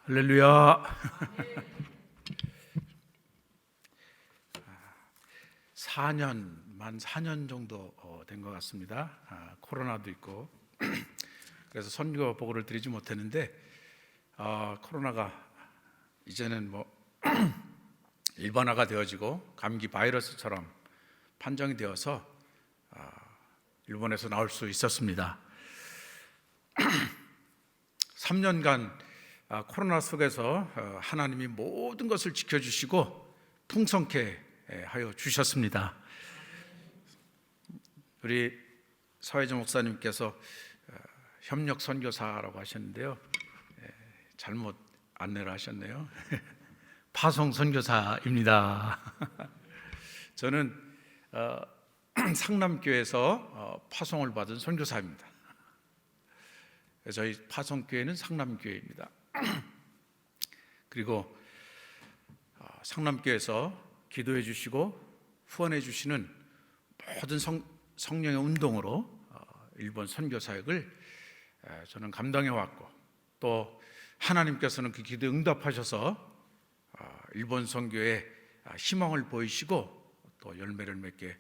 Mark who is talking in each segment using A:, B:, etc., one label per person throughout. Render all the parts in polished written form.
A: 할렐루야. 4년 정도 된 것 같습니다. 코로나도 있고 그래서 선교 보고를 드리지 못했는데 코로나가 이제는 일반화가 되어지고 감기 바이러스처럼 판정이 되어서 일본에서 나올 수 있었습니다. 3년간 코로나 속에서 하나님이 모든 것을 지켜주시고 풍성케 하여 주셨습니다. 우리 서혜정 목사님께서 협력 선교사라고 하셨는데요, 잘못 안내를 하셨네요. 파송 선교사입니다. 저는 상남교회에서 파송을 받은 선교사입니다. 저희 파송교회는 상남교회입니다. 그리고 상남교회에서 기도해 주시고 후원해 주시는 모든 성령의 운동으로 일본 선교 사역을 저는 감당해 왔고, 또 하나님께서는 그 기도에 응답하셔서 일본 선교에 희망을 보이시고 또 열매를 맺게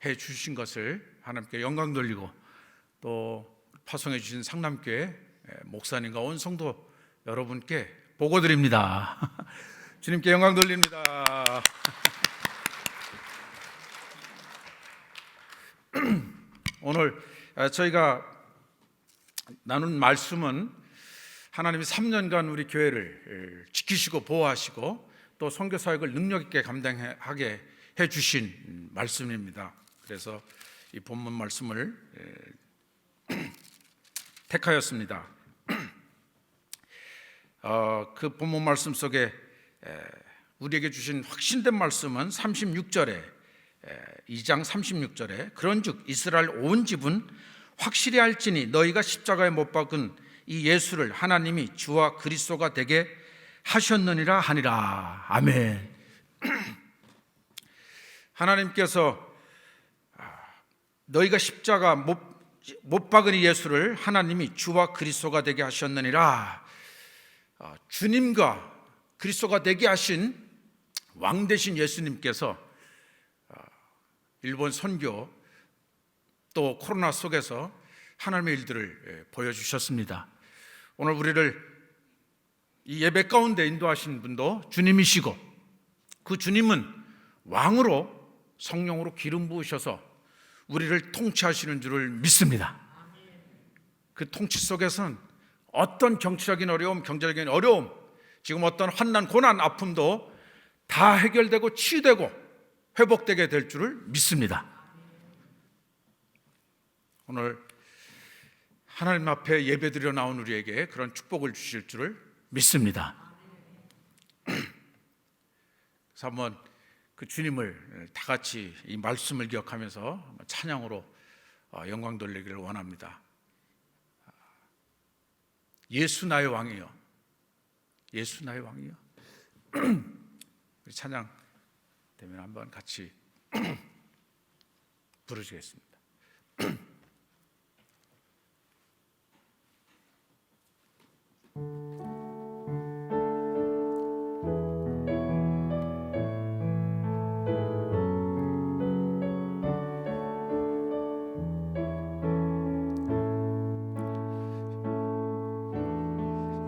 A: 해 주신 것을 하나님께 영광 돌리고, 또 파송해 주신 상남교회 목사님과 온 성도 여러분께 보고 드립니다. 주님께 영광 돌립니다. 오늘 저희가 나눈 말씀은 하나님이 3년간 우리 교회를 지키시고 보호하시고 또 선교 사역을 능력 있게 감당하게 해 주신 말씀입니다. 그래서 이 본문 말씀을 택하였습니다. 그 본문 말씀 속에 우리에게 주신 확신된 말씀은 36절에 2장 36절에 그런즉 이스라엘 온 집은 확실히 알지니 너희가 십자가에 못 박은 이 예수를 하나님이 주와 그리스도가 되게 하셨느니라 하니라. 아멘. 하나님께서 너희가 십자가 못 박은 이 예수를 하나님이 주와 그리스도가 되게 하셨느니라. 주님과 그리스도가 되게 하신 왕 되신 예수님께서 일본 선교 또 코로나 속에서 하나님의 일들을 보여주셨습니다. 오늘 우리를 이 예배 가운데 인도하신 분도 주님이시고, 그 주님은 왕으로 성령으로 기름 부으셔서 우리를 통치하시는 줄을 믿습니다. 그 통치 속에서는 어떤 정치적인 어려움, 경제적인 어려움, 지금 어떤 환난, 고난, 아픔도 다 해결되고 치유되고 회복되게 될 줄을 믿습니다. 오늘 하나님 앞에 예배드려 나온 우리에게 그런 축복을 주실 줄을 믿습니다. 그래서 한번 그 주님을 다 같이 이 말씀을 기억하면서 찬양으로 영광 돌리기를 원합니다. 예수 나의 왕이여, 예수 나의 왕이여. 우리 찬양 되면 한번 같이 부르시겠습니다.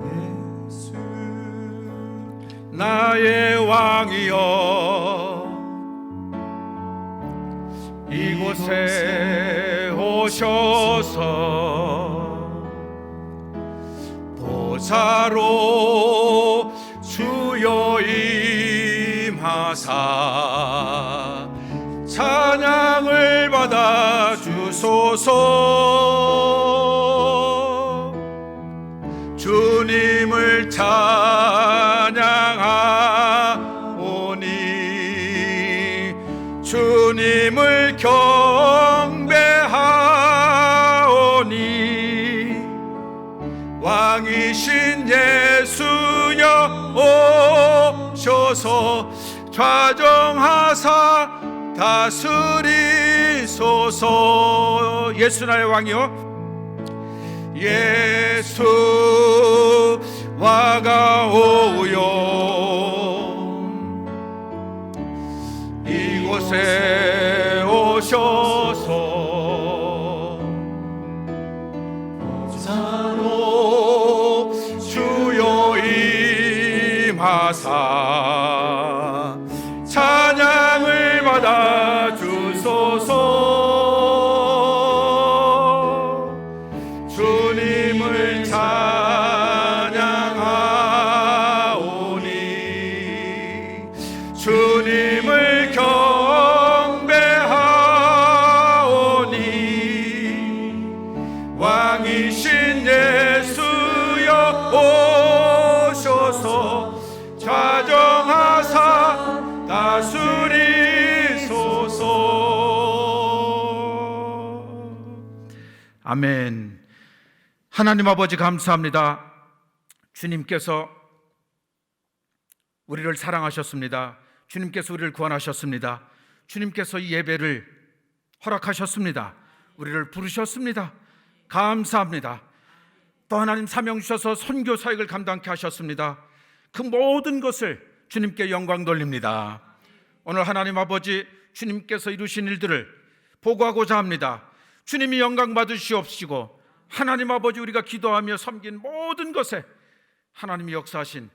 A: 예수 나의 왕이여 이곳에 오셔서 보좌로 주여 임하사 찬양을 받아 주소서. 주님을 찬양하오니 주님을 경배하오니 왕이신 예수여 오셔서 좌정하사 다스리소서. 예수 나의 왕이여, 예수 와가오요 이곳에 오셔서 자로 주여 임하사 찬양을 받아 주소서. 주님을 찬양하오니 주님을 경배하오니 왕이신 예수여 오셔서 좌정하사 다스리소서. 아멘. 하나님 아버지 감사합니다. 주님께서 우리를 사랑하셨습니다. 주님께서 우리를 구원하셨습니다. 주님께서 이 예배를 허락하셨습니다. 우리를 부르셨습니다. 감사합니다. 또 하나님 사명 주셔서 선교 사역을 감당케 하셨습니다. 그 모든 것을 주님께 영광 돌립니다. 오늘 하나님 아버지 주님께서 이루신 일들을 보고하고자 합니다. 주님이 영광 받으시옵시고 하나님 아버지 우리가 기도하며 섬긴 모든 것에 하나님이 역사하신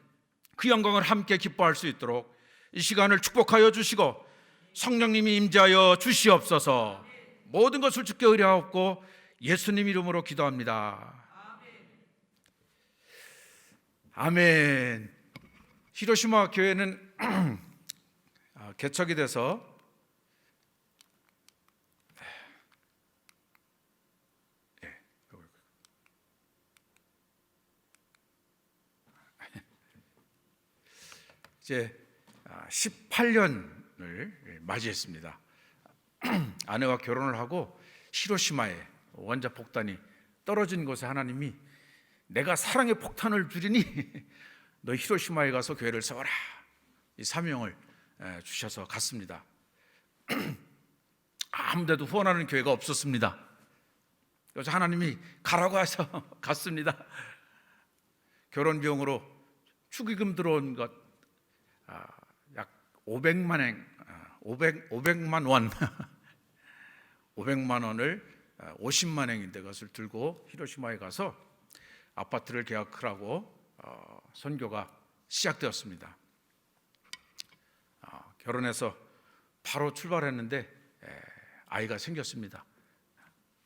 A: 그 영광을 함께 기뻐할 수 있도록 이 시간을 축복하여 주시고 성령님이 임재하여 주시옵소서. 모든 것을 주께 의뢰하옵고 예수님 이름으로 기도합니다. 아멘. 히로시마 교회는 개척이 돼서 이제 18년을 맞이했습니다. 아내와 결혼을 하고 히로시마에 원자 폭탄이 떨어진 곳에 하나님이 내가 사랑의 폭탄을 주리니 너 히로시마에 가서 교회를 세워라, 이 사명을 주셔서 갔습니다. 아무데도 후원하는 교회가 없었습니다. 그래서 하나님이 가라고 하셔서 갔습니다. 결혼 비용으로 축의금 들어온 것 약 500만 원 500만 원을 50만 행인데 그것을 들고 히로시마에 가서 아파트를 계약하라고 선교가 시작되었습니다. 결혼해서 바로 출발했는데 아이가 생겼습니다.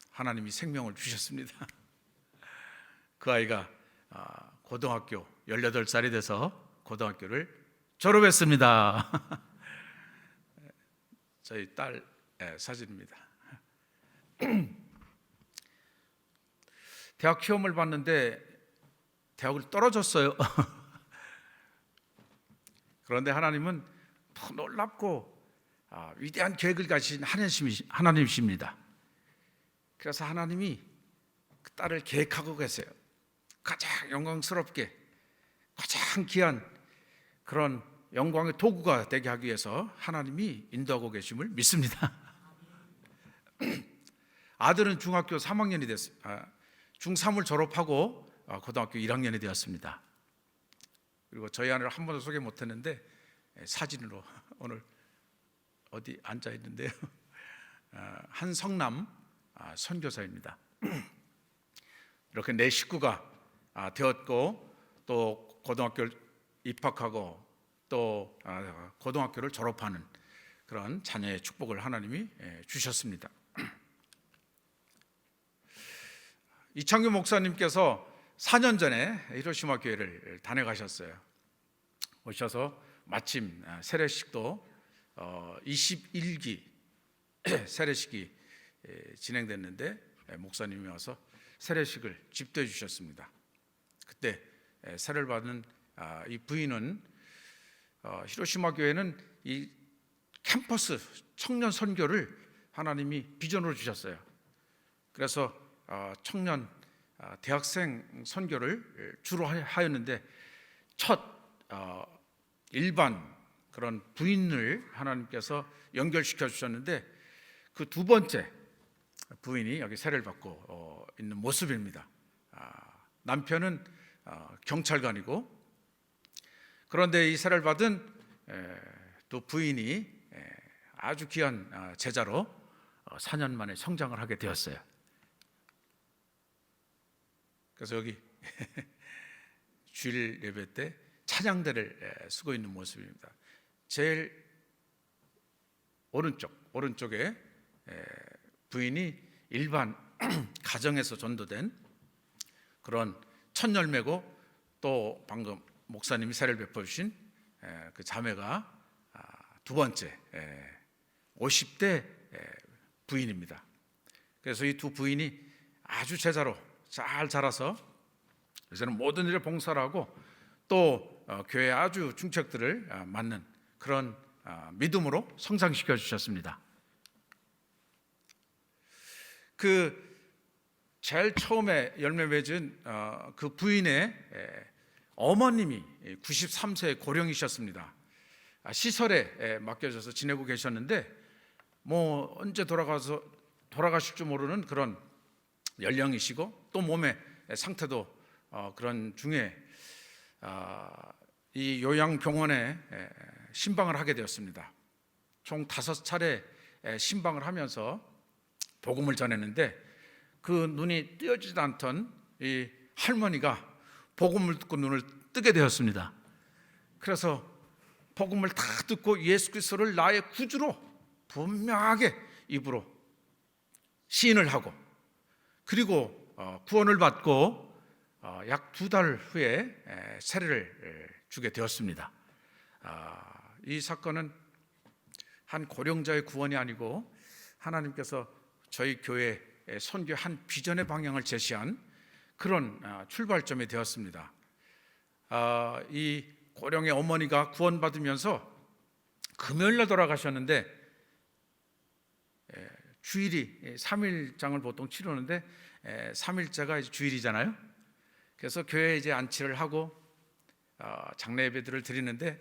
A: 하나님이 생명을 주셨습니다. 그 아이가 고등학교 18살이 돼서 고등학교를 졸업했습니다. 저희 딸 사진입니다. 대학 시험을 봤는데 대학을 떨어졌어요. 그런데 하나님은 더 놀랍고 위대한 계획을 가진 하나님이십니다. 그래서 하나님이 그 딸을 계획하고 계세요. 가장 영광스럽게 가장 귀한 그런 영광의 도구가 되게 하기 위해서 하나님이 인도하고 계심을 믿습니다. 아들은 중학교 3학년이 됐습니다. 중3을 졸업하고 고등학교 1학년이 되었습니다. 그리고 저희 아내를 한 번도 소개 못했는데 사진으로 오늘 어디 앉아 있는데요. 한성남 선교사입니다. 이렇게 내 식구가 되었고 또 고등학교를 입학하고 또 고등학교를 졸업하는 그런 자녀의 축복을 하나님이 주셨습니다. 이창규 목사님께서 4년 전에 히로시마 교회를 다녀가셨어요. 오셔서 마침 세례식도 21기 세례식이 진행됐는데 목사님이 와서 세례식을 집도해 주셨습니다. 그때 세례를 받은 이 부인은 히로시마 교회는 이 캠퍼스 청년 선교를 하나님이 비전으로 주셨어요. 그래서 청년 대학생 선교를 주로 하였는데 첫 일반 그런 부인을 하나님께서 연결시켜 주셨는데 그 두 번째 부인이 여기 세례를 받고 있는 모습입니다. 남편은 경찰관이고, 그런데 이 세례를 받은 또 부인이 아주 귀한 제자로 4년 만에 성장을 하게 되었어요. 그래서 여기 주일 예배 때 찬양대를 쓰고 있는 모습입니다. 제일 오른쪽에 부인이 일반 가정에서 전도된 그런 첫 열매고, 또 방금 목사님이 세례를 베풀으신 그 자매가 두 번째 50대 부인입니다. 그래서 이 두 부인이 아주 제자로 잘 자라서 요새는 모든 일을 봉사를 하고, 또 교회 아주 중책들을 맡는 그런 믿음으로 성장시켜 주셨습니다. 그 제일 처음에 열매 맺은 그 부인의 어머님이 93세 고령이셨습니다. 시설에 맡겨져서 지내고 계셨는데, 뭐 언제 돌아가실 줄 모르는 그런 연령이시고, 또 몸의 상태도 그런 중에 이 요양병원에 신방을 하게 되었습니다. 총 5차례 신방을 하면서 복음을 전했는데, 그 눈이 뜨여지지 않던 이 할머니가 복음을 듣고 눈을 뜨게 되었습니다. 그래서 복음을 다 듣고 예수 그리스도를 나의 구주로 분명하게 입으로 시인을 하고, 그리고 구원을 받고 약 2달 후에 세례를 주게 되었습니다. 이 사건은 한 고령자의 구원이 아니고 하나님께서 저희 교회 선교 한 비전의 방향을 제시한 그런 출발점이 되었습니다. 이 고령의 어머니가 구원받으면서 금요일날 돌아가셨는데, 주일이 3일장을 보통 치르는데 3일째가 이제 주일이잖아요. 그래서 교회에 이제 안치를 하고 장례 예배들을 드리는데,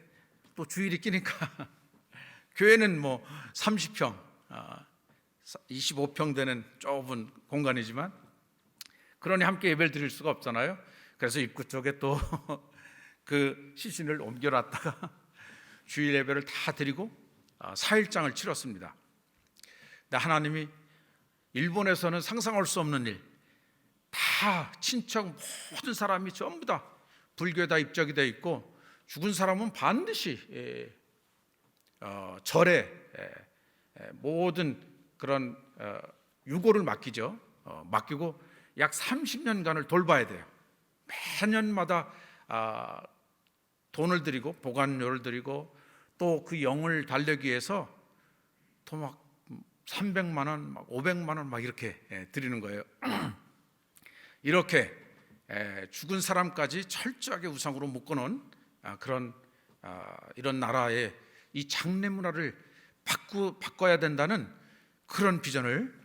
A: 또 주일이 끼니까 교회는 뭐 30평, 25평 되는 좁은 공간이지만, 그러니 함께 예배를 드릴 수가 없잖아요. 그래서 입구 쪽에 또 그 시신을 옮겨놨다가 주일 예배를 다 드리고 4일장을 치렀습니다. 근데 하나님이 일본에서는 상상할 수 없는 일, 다 친척 모든 사람이 전부 다 불교에 다 입적이 되어 있고, 죽은 사람은 반드시 절에 모든 그런 유고를 맡기죠. 맡기고 약 30년간을 돌봐야 돼요. 매년마다 돈을 드리고 보관료를 드리고, 또 그 영을 달래기 위해서 또 막 300만 원, 막 500만 원 막 이렇게 드리는 거예요. 이렇게 죽은 사람까지 철저하게 우상으로 묶어놓은 그런 이런 나라의 이 장례 문화를 바꿔야 된다는 그런 비전을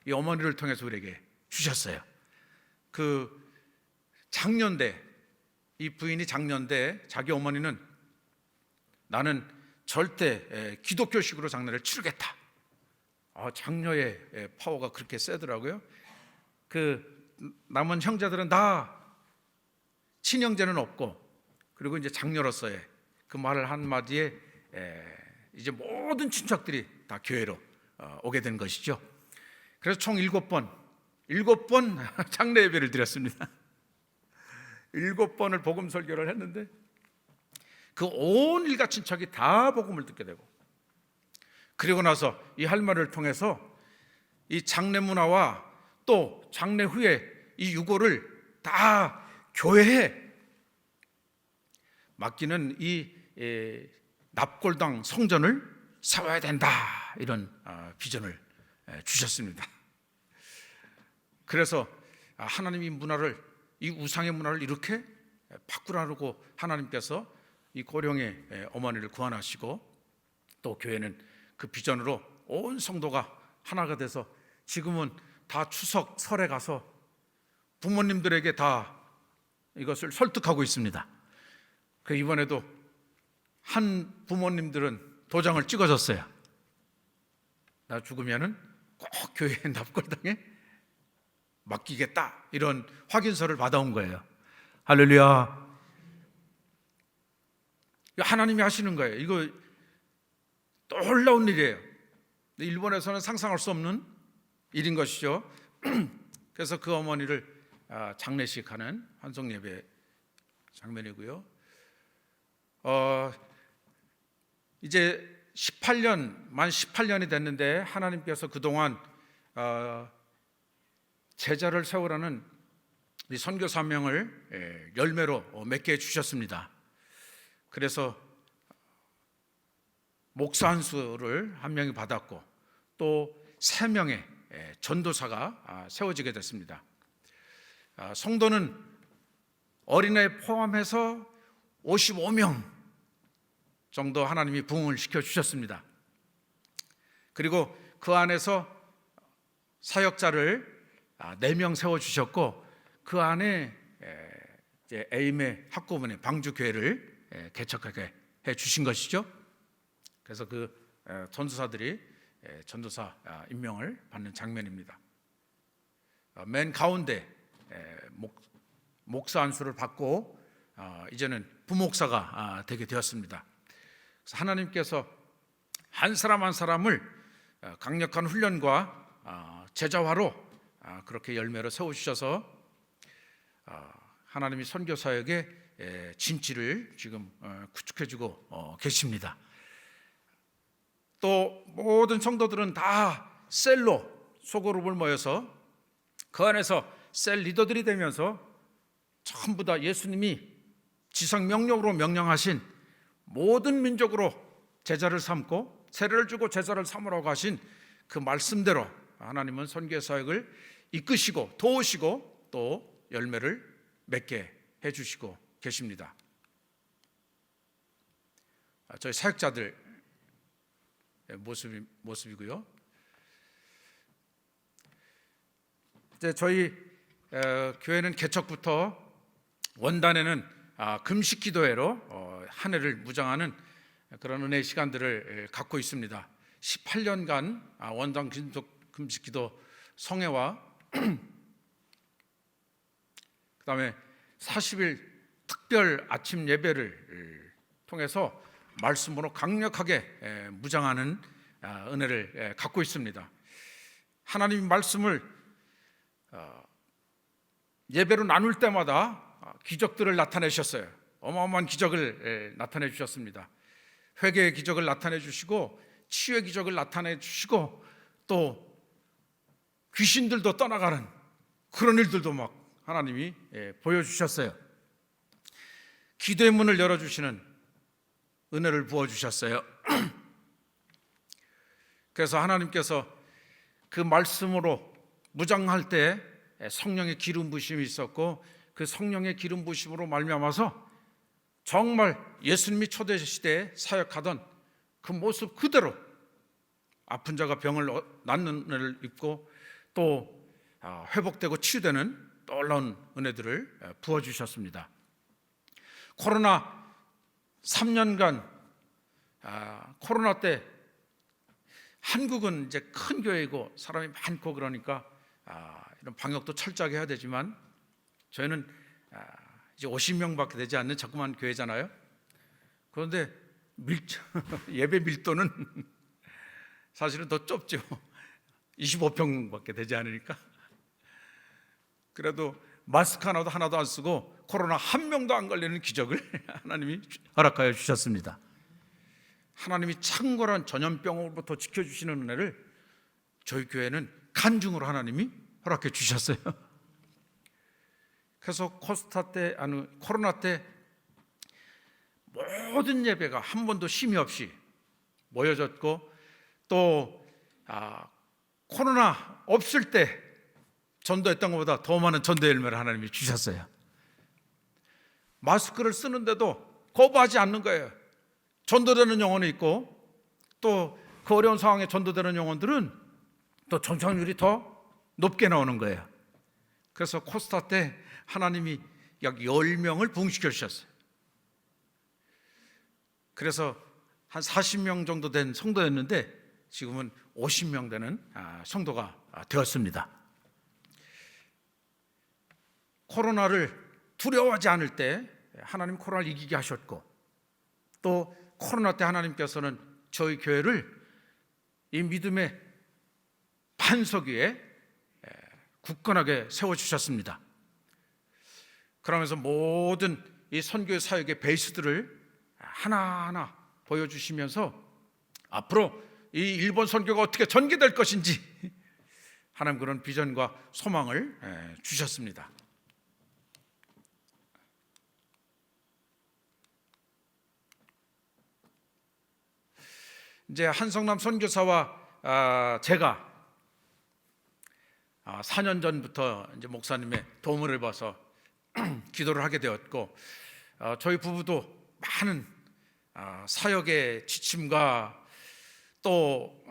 A: 이 어머니를 통해서 우리에게 주셨어요. 그 장년대, 이 부인이 장년대, 자기 어머니는 나는 절대 기독교식으로 장례를 치르겠다. 장녀의 파워가 그렇게 세더라고요. 그 남은 형제들은 다 친형제는 없고, 그리고 이제 장녀로서의 그 말을 한마디에 이제 모든 친척들이 다 교회로 오게 된 것이죠. 그래서 총 7번 장례 예배를 드렸습니다. 7번을 복음 설교를 했는데, 그 온 일가 친척이 다 복음을 듣게 되고, 그리고 나서 이 할머니를 통해서 이 장례 문화와 또 장례 후에 이 유고를 다 교회에 맡기는 이 납골당 성전을 세워야 된다, 이런 비전을 주셨습니다. 그래서 하나님이 문화를, 이 우상의 문화를 이렇게 바꾸라고 하나님께서 이 고령의 어머니를 구원하시고, 또 교회는 그 비전으로 온 성도가 하나가 돼서 지금은 다 추석 설에 가서 부모님들에게 다 이것을 설득하고 있습니다. 그 이번에도 한 부모님들은 도장을 찍어줬어요. 나 죽으면은 꼭 교회 납골당에 맡기겠다, 이런 확인서를 받아온 거예요. 할렐루야. 하나님이 하시는 거예요. 이거 놀라운 일이에요. 일본에서는 상상할 수 없는 일인 것이죠. 그래서 그 어머니를 장례식하는 환송 예배 장면이고요. 이제 만 18년이 됐는데 하나님께서 그동안 제자를 세우라는 이 선교 사명을 열매로 맺게 해주셨습니다. 그래서 목사 한 수를 한 명이 받았고 또 3명의 전도사가 세워지게 됐습니다. 성도는 어린애 포함해서 55명 정도 하나님이 부흥을 시켜주셨습니다. 그리고 그 안에서 사역자를 4명 세워주셨고 그 안에 이제 에임의 학구문의 방주교회를 개척하게 해주신 것이죠. 그래서 그 전도사들이 전도사 임명을 받는 장면입니다. 맨 가운데 목사 안수를 받고 이제는 부목사가 되게 되었습니다. 그래서 하나님께서 한 사람 한 사람을 강력한 훈련과 제자화로 그렇게 열매로 세우셔서 하나님이 선교 사역의 진치를 지금 구축해주고 계십니다. 또 모든 성도들은 다 셀로 소그룹을 모여서 그 안에서 셀 리더들이 되면서 전부 다 예수님이 지상 명령으로 명령하신 모든 민족으로 제자를 삼고 세례를 주고 제자를 삼으라고 하신 그 말씀대로 하나님은 선교 사역을 이끄시고 도우시고 또 열매를 맺게 해주시고 계십니다. 저희 사역자들 모습이고요. 이제 저희 교회는 개척부터 원단에는 금식 기도회로 한 해를 무장하는 그런 은혜의 시간들을 갖고 있습니다. 18년간 원단 금식 기도 성회와 그다음에 40일 특별 아침 예배를 통해서 말씀으로 강력하게 무장하는 은혜를 갖고 있습니다. 하나님의 말씀을 예배로 나눌 때마다 기적들을 나타내셨어요. 어마어마한 기적을 나타내 주셨습니다. 회개의 기적을 나타내 주시고 치유의 기적을 나타내 주시고 또 귀신들도 떠나가는 그런 일들도 막 하나님이 보여주셨어요. 기도의 문을 열어주시는 은혜를 부어주셨어요. 그래서 하나님께서 그 말씀으로 무장할 때 성령의 기름 부심이 있었고 그 성령의 기름 부심으로 말미암아서 정말 예수님이 초대 시대에 사역하던 그 모습 그대로 아픈 자가 병을 낫는 은혜를 입고 또 회복되고 치유되는 놀라운 은혜들을 부어주셨습니다. 코로나 3년간 코로나 때 한국은 이제 큰 교회이고 사람이 많고 그러니까 이런 방역도 철저하게 해야 되지만 저희는 이제 50명밖에 되지 않는 자그마한 교회잖아요. 그런데 예배 밀도는 사실은 더 좁죠. 25평밖에 되지 않으니까. 그래도 마스크 하나도 안 쓰고 코로나 한 명도 안 걸리는 기적을 하나님이 허락하여 주셨습니다. 하나님이 창궐한 전염병으로부터 지켜주시는 은혜를 저희 교회는 간증으로 하나님이 허락해 주셨어요. 그래서 코로나 때 모든 예배가 한 번도 쉼이 없이 모여졌고 또 코로나 없을 때 전도했던 것보다 더 많은 전도 열매를 하나님이 주셨어요. 마스크를 쓰는데도 거부하지 않는 거예요. 전도되는 영혼이 있고 또 그 어려운 상황에 전도되는 영혼들은 또 전착률이 더 높게 나오는 거예요. 그래서 코스타 때 하나님이 약 10명을 부흥시켜 주셨어요. 그래서 한 40명 정도 된 성도였는데 지금은 50명 되는 성도가 되었습니다. 코로나를 두려워하지 않을 때 하나님 코로나를 이기게 하셨고, 또 코로나 때 하나님께서는 저희 교회를 이 믿음의 반석 위에 굳건하게 세워주셨습니다. 그러면서 모든 이 선교의 사역의 베이스들을 하나하나 보여주시면서 앞으로 이 일본 선교가 어떻게 전개될 것인지 하나님 그런 비전과 소망을 주셨습니다. 이제 한성남 선교사와 제가 4년 전부터 이제 목사님의 도움을 받아서 기도를 하게 되었고, 저희 부부도 많은 사역의 지침과 또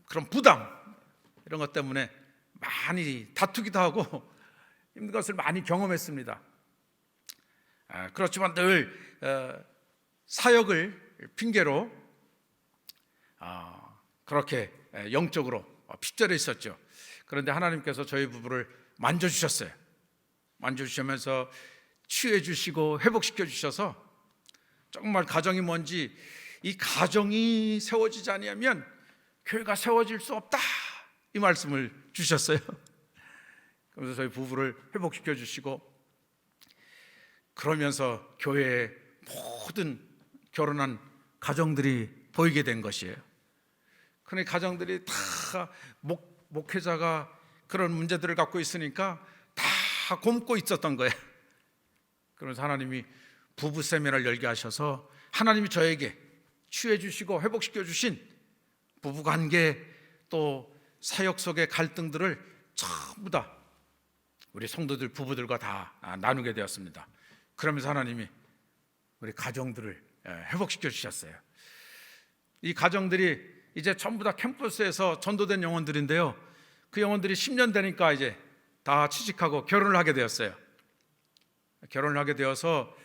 A: 그런 부담 이런 것 때문에 많이 다투기도 하고 힘든 것을 많이 경험했습니다. 그렇지만 늘 사역을 핑계로 그렇게 영적으로 핍절해 있었죠. 그런데 하나님께서 저희 부부를 만져주셨어요. 만져주시면서 치유해 주시고 회복시켜 주셔서 정말 가정이 뭔지, 이 가정이 세워지지 않으면 교회가 세워질 수 없다, 이 말씀을 주셨어요. 그래서 저희 부부를 회복시켜 주시고, 그러면서 교회의 모든 결혼한 가정들이 보이게 된 것이에요. 그런데 가정들이 다 목회자가 그런 문제들을 갖고 있으니까 다 곪고 있었던 거예요. 그래서 하나님이 부부 세미나를 열게 하셔서 하나님이 저에게 치유해 주시고 회복시켜 주신 부부관계, 또 사역 속의 갈등들을 전부 다 우리 성도들 부부들과 다 나누게 되었습니다. 그러면서 하나님이 우리 가정들을 회복시켜 주셨어요. 이 가정들이 이제 전부 다 캠퍼스에서 전도된 영혼들인데요, 그 영혼들이 10년 되니까 이제 다 취직하고 결혼을 하게 되었어요. 결혼을 하게 되어서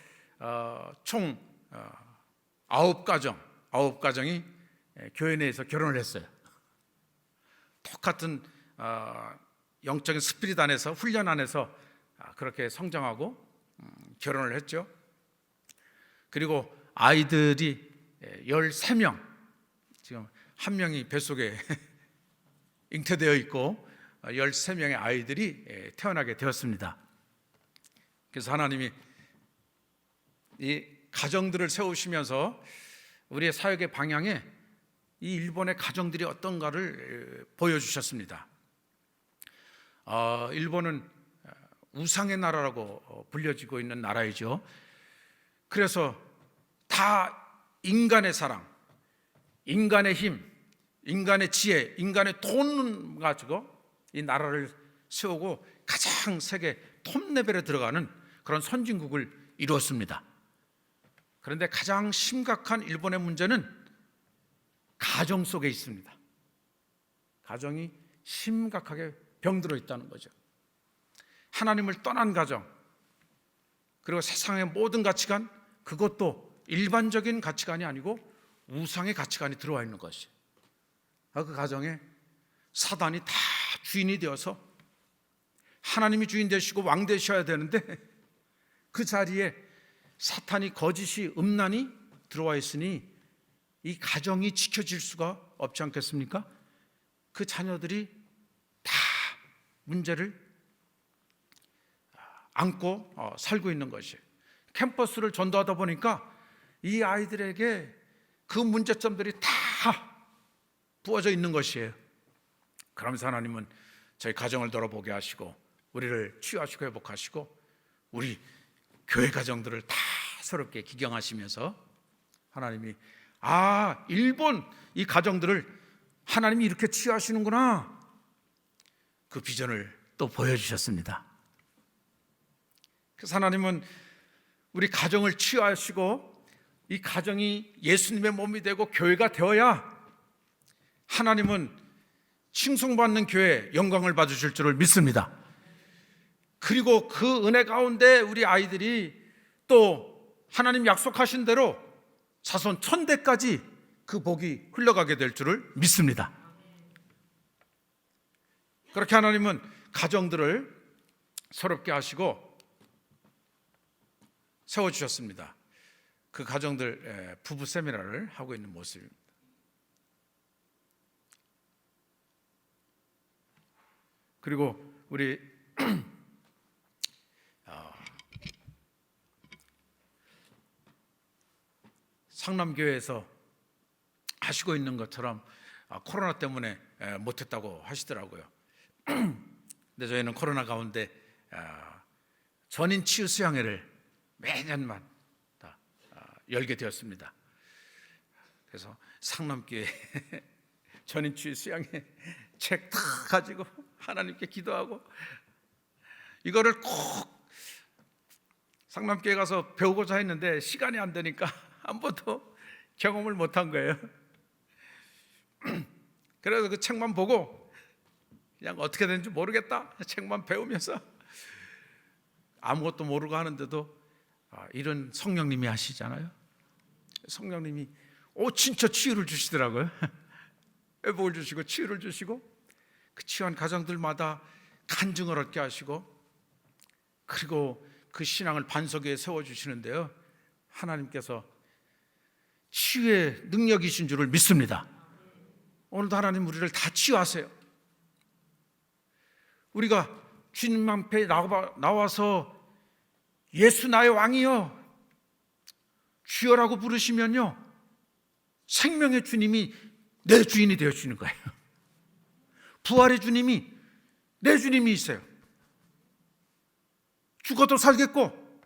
A: 총 9가정이 교회 내에서 결혼을 했어요. 똑같은 영적인 스피릿 안에서, 훈련 안에서 그렇게 성장하고 결혼을 했죠. 그리고 아이들이 13명, 지금 한 명이 뱃속에 잉태되어 있고 13명의 아이들이 태어나게 되었습니다. 그래서 하나님이 이 가정들을 세우시면서 우리의 사역의 방향에 이 일본의 가정들이 어떤가를 보여주셨습니다. 일본은 우상의 나라라고 불려지고 있는 나라이죠. 그래서 다 인간의 사랑, 인간의 힘, 인간의 지혜, 인간의 돈 가지고 이 나라를 세우고 가장 세계 톱 레벨에 들어가는 그런 선진국을 이루었습니다. 그런데 가장 심각한 일본의 문제는 가정 속에 있습니다. 가정이 심각하게 병들어 있다는 거죠. 하나님을 떠난 가정, 그리고 세상의 모든 가치관, 그것도 일반적인 가치관이 아니고 우상의 가치관이 들어와 있는 것이에요. 그 가정에 사단이 다 주인이 되어서 하나님이 주인 되시고 왕 되셔야 되는데 그 자리에 사탄이, 거짓이, 음란이 들어와 있으니 이 가정이 지켜질 수가 없지 않겠습니까? 그 자녀들이 다 문제를 안고 살고 있는 것이에요. 캠퍼스를 전도하다 보니까 이 아이들에게 그 문제점들이 다 부어져 있는 것이에요. 그러면서 하나님은 저희 가정을 돌아보게 하시고 우리를 치유하시고 회복하시고 우리 교회 가정들을 다 새롭게 기경하시면서 하나님이 일본 이 가정들을 하나님이 이렇게 치유하시는구나, 그 비전을 또 보여주셨습니다. 그래서 하나님은 우리 가정을 치유하시고 이 가정이 예수님의 몸이 되고 교회가 되어야 하나님은 칭송받는 교회 영광을 받으실 줄을 믿습니다. 그리고 그 은혜 가운데 우리 아이들이 또 하나님 약속하신 대로 자손 1000대까지 그 복이 흘러가게 될 줄을 믿습니다. 그렇게 하나님은 가정들을 새롭게 하시고 세워주셨습니다. 그 가정들 부부 세미나를 하고 있는 모습입니다. 그리고 우리 상남교회에서 하시고 있는 것처럼 코로나 때문에 못했다고 하시더라고요. 근데 저희는 코로나 가운데 전인 치유 수양회를 매년만 다 열게 되었습니다. 그래서 상남교회 전인 치유 수양회 책 다 가지고 하나님께 기도하고 이거를 꼭 상남교회 가서 배우고자 했는데 시간이 안 되니까 한 번도 경험을 못한 거예요. 그래서 그 책만 보고 그냥 어떻게 되는지 모르겠다 책만 배우면서 아무것도 모르고 하는데도 이런 성령님이 하시잖아요. 성령님이 진짜 치유를 주시더라고요. 회복을 주시고 치유를 주시고 그 치유한 가정들마다 간증을 얻게 하시고 그리고 그 신앙을 반석 위에 세워주시는데요, 하나님께서 치유의 능력이신 줄을 믿습니다. 오늘도 하나님 우리를 다 치유하세요. 우리가 주님 앞에 나와서 예수 나의 왕이여 주여라고 부르시면요, 생명의 주님이 내 주인이 되어주시는 거예요. 부활의 주님이 내 주님이 있어요. 죽어도 살겠고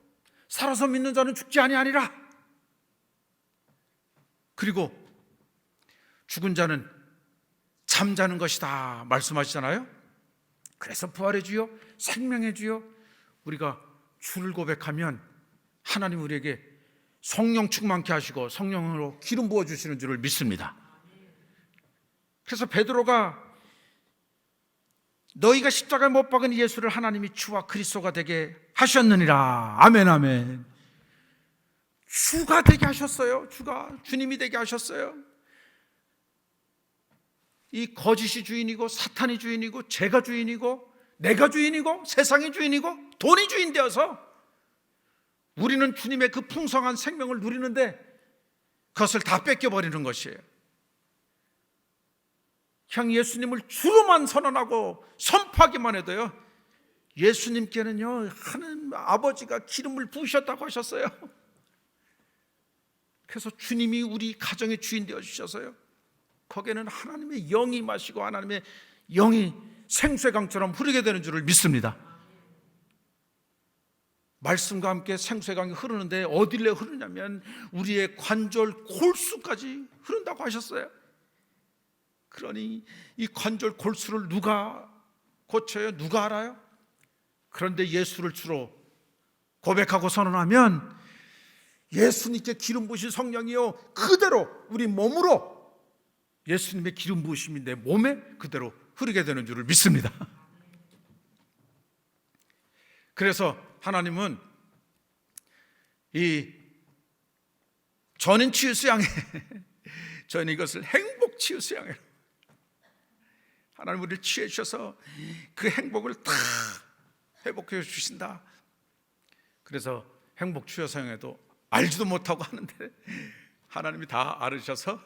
A: 살아서 믿는 자는 죽지 아니하리라. 그리고 죽은 자는 잠자는 것이다 말씀하시잖아요. 그래서 부활의 주여 생명의 주여 우리가 주를 고백하면 하나님 우리에게 성령 충만케 하시고 성령으로 기름 부어주시는 줄을 믿습니다. 그래서 베드로가 너희가 십자가에 못 박은 예수를 하나님이 주와 그리스도가 되게 하셨느니라. 아멘 아멘. 주가 되게 하셨어요. 주가 주님이 되게 하셨어요. 이 거짓이 주인이고 사탄이 주인이고 죄가 주인이고 내가 주인이고 세상이 주인이고 돈이 주인 되어서 우리는 주님의 그 풍성한 생명을 누리는데 그것을 다 뺏겨버리는 것이에요. 그냥 예수님을 주로만 선언하고 선포하기만 해도요, 예수님께는요 하나님 아버지가 기름을 부으셨다고 하셨어요. 그래서 주님이 우리 가정의 주인 되어주셔서요, 거기에는 하나님의 영이 임하시고 하나님의 영이 생수의강처럼 흐르게 되는 줄을 믿습니다. 말씀과 함께 생수의강이 흐르는데 어디로 흐르냐면 우리의 관절 골수까지 흐른다고 하셨어요. 그러니 이 관절 골수를 누가 고쳐요? 누가 알아요? 그런데 예수를 주로 고백하고 선언하면 예수님께 기름 부으신 성령이요 그대로 우리 몸으로 예수님의 기름 부으심이 내 몸에 그대로 흐르게 되는 줄을 믿습니다. 그래서 하나님은 이 전인 치유 수양회 저는 이것을 행복 치유 수양회, 하나님 우리를 치유해 주셔서 그 행복을 다 회복해 주신다. 그래서 행복 치유 수양회도 알지도 못하고 하는데 하나님이 다 알으셔서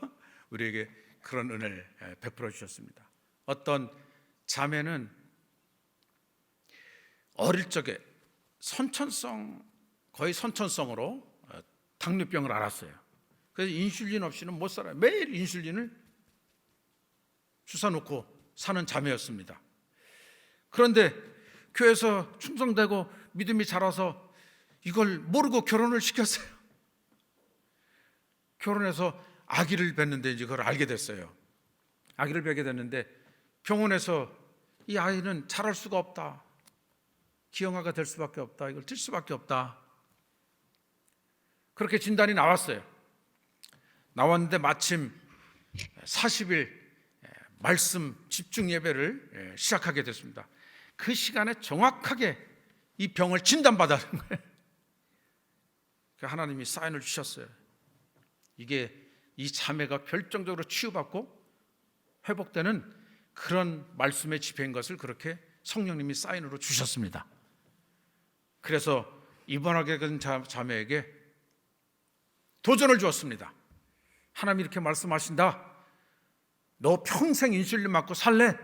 A: 우리에게 그런 은혜를 베풀어 주셨습니다. 어떤 자매는 어릴 적에 거의 선천성으로 당뇨병을 앓았어요. 그래서 인슐린 없이는 못 살아요. 매일 인슐린을 주사 놓고 사는 자매였습니다. 그런데 교회에서 충성되고 믿음이 자라서 이걸 모르고 결혼을 시켰어요. 결혼해서 아기를 뵀는데 이제 그걸 알게 됐어요. 아기를 뵈게 됐는데 병원에서 이 아이는 자랄 수가 없다, 기형아가 될 수밖에 없다, 이걸 뛸 수밖에 없다, 그렇게 진단이 나왔어요. 나왔는데 마침 40일 말씀 집중 예배를 시작하게 됐습니다. 그 시간에 정확하게 이 병을 진단받아는 거예요. 하나님이 사인을 주셨어요. 이게 이 자매가 결정적으로 치유받고 회복되는 그런 말씀의 집회인 것을 그렇게 성령님이 사인으로 주셨습니다. 그래서 입원하게 된 자매에게 도전을 주었습니다. 하나님이 이렇게 말씀하신다. 너 평생 인슐린 맞고 살래?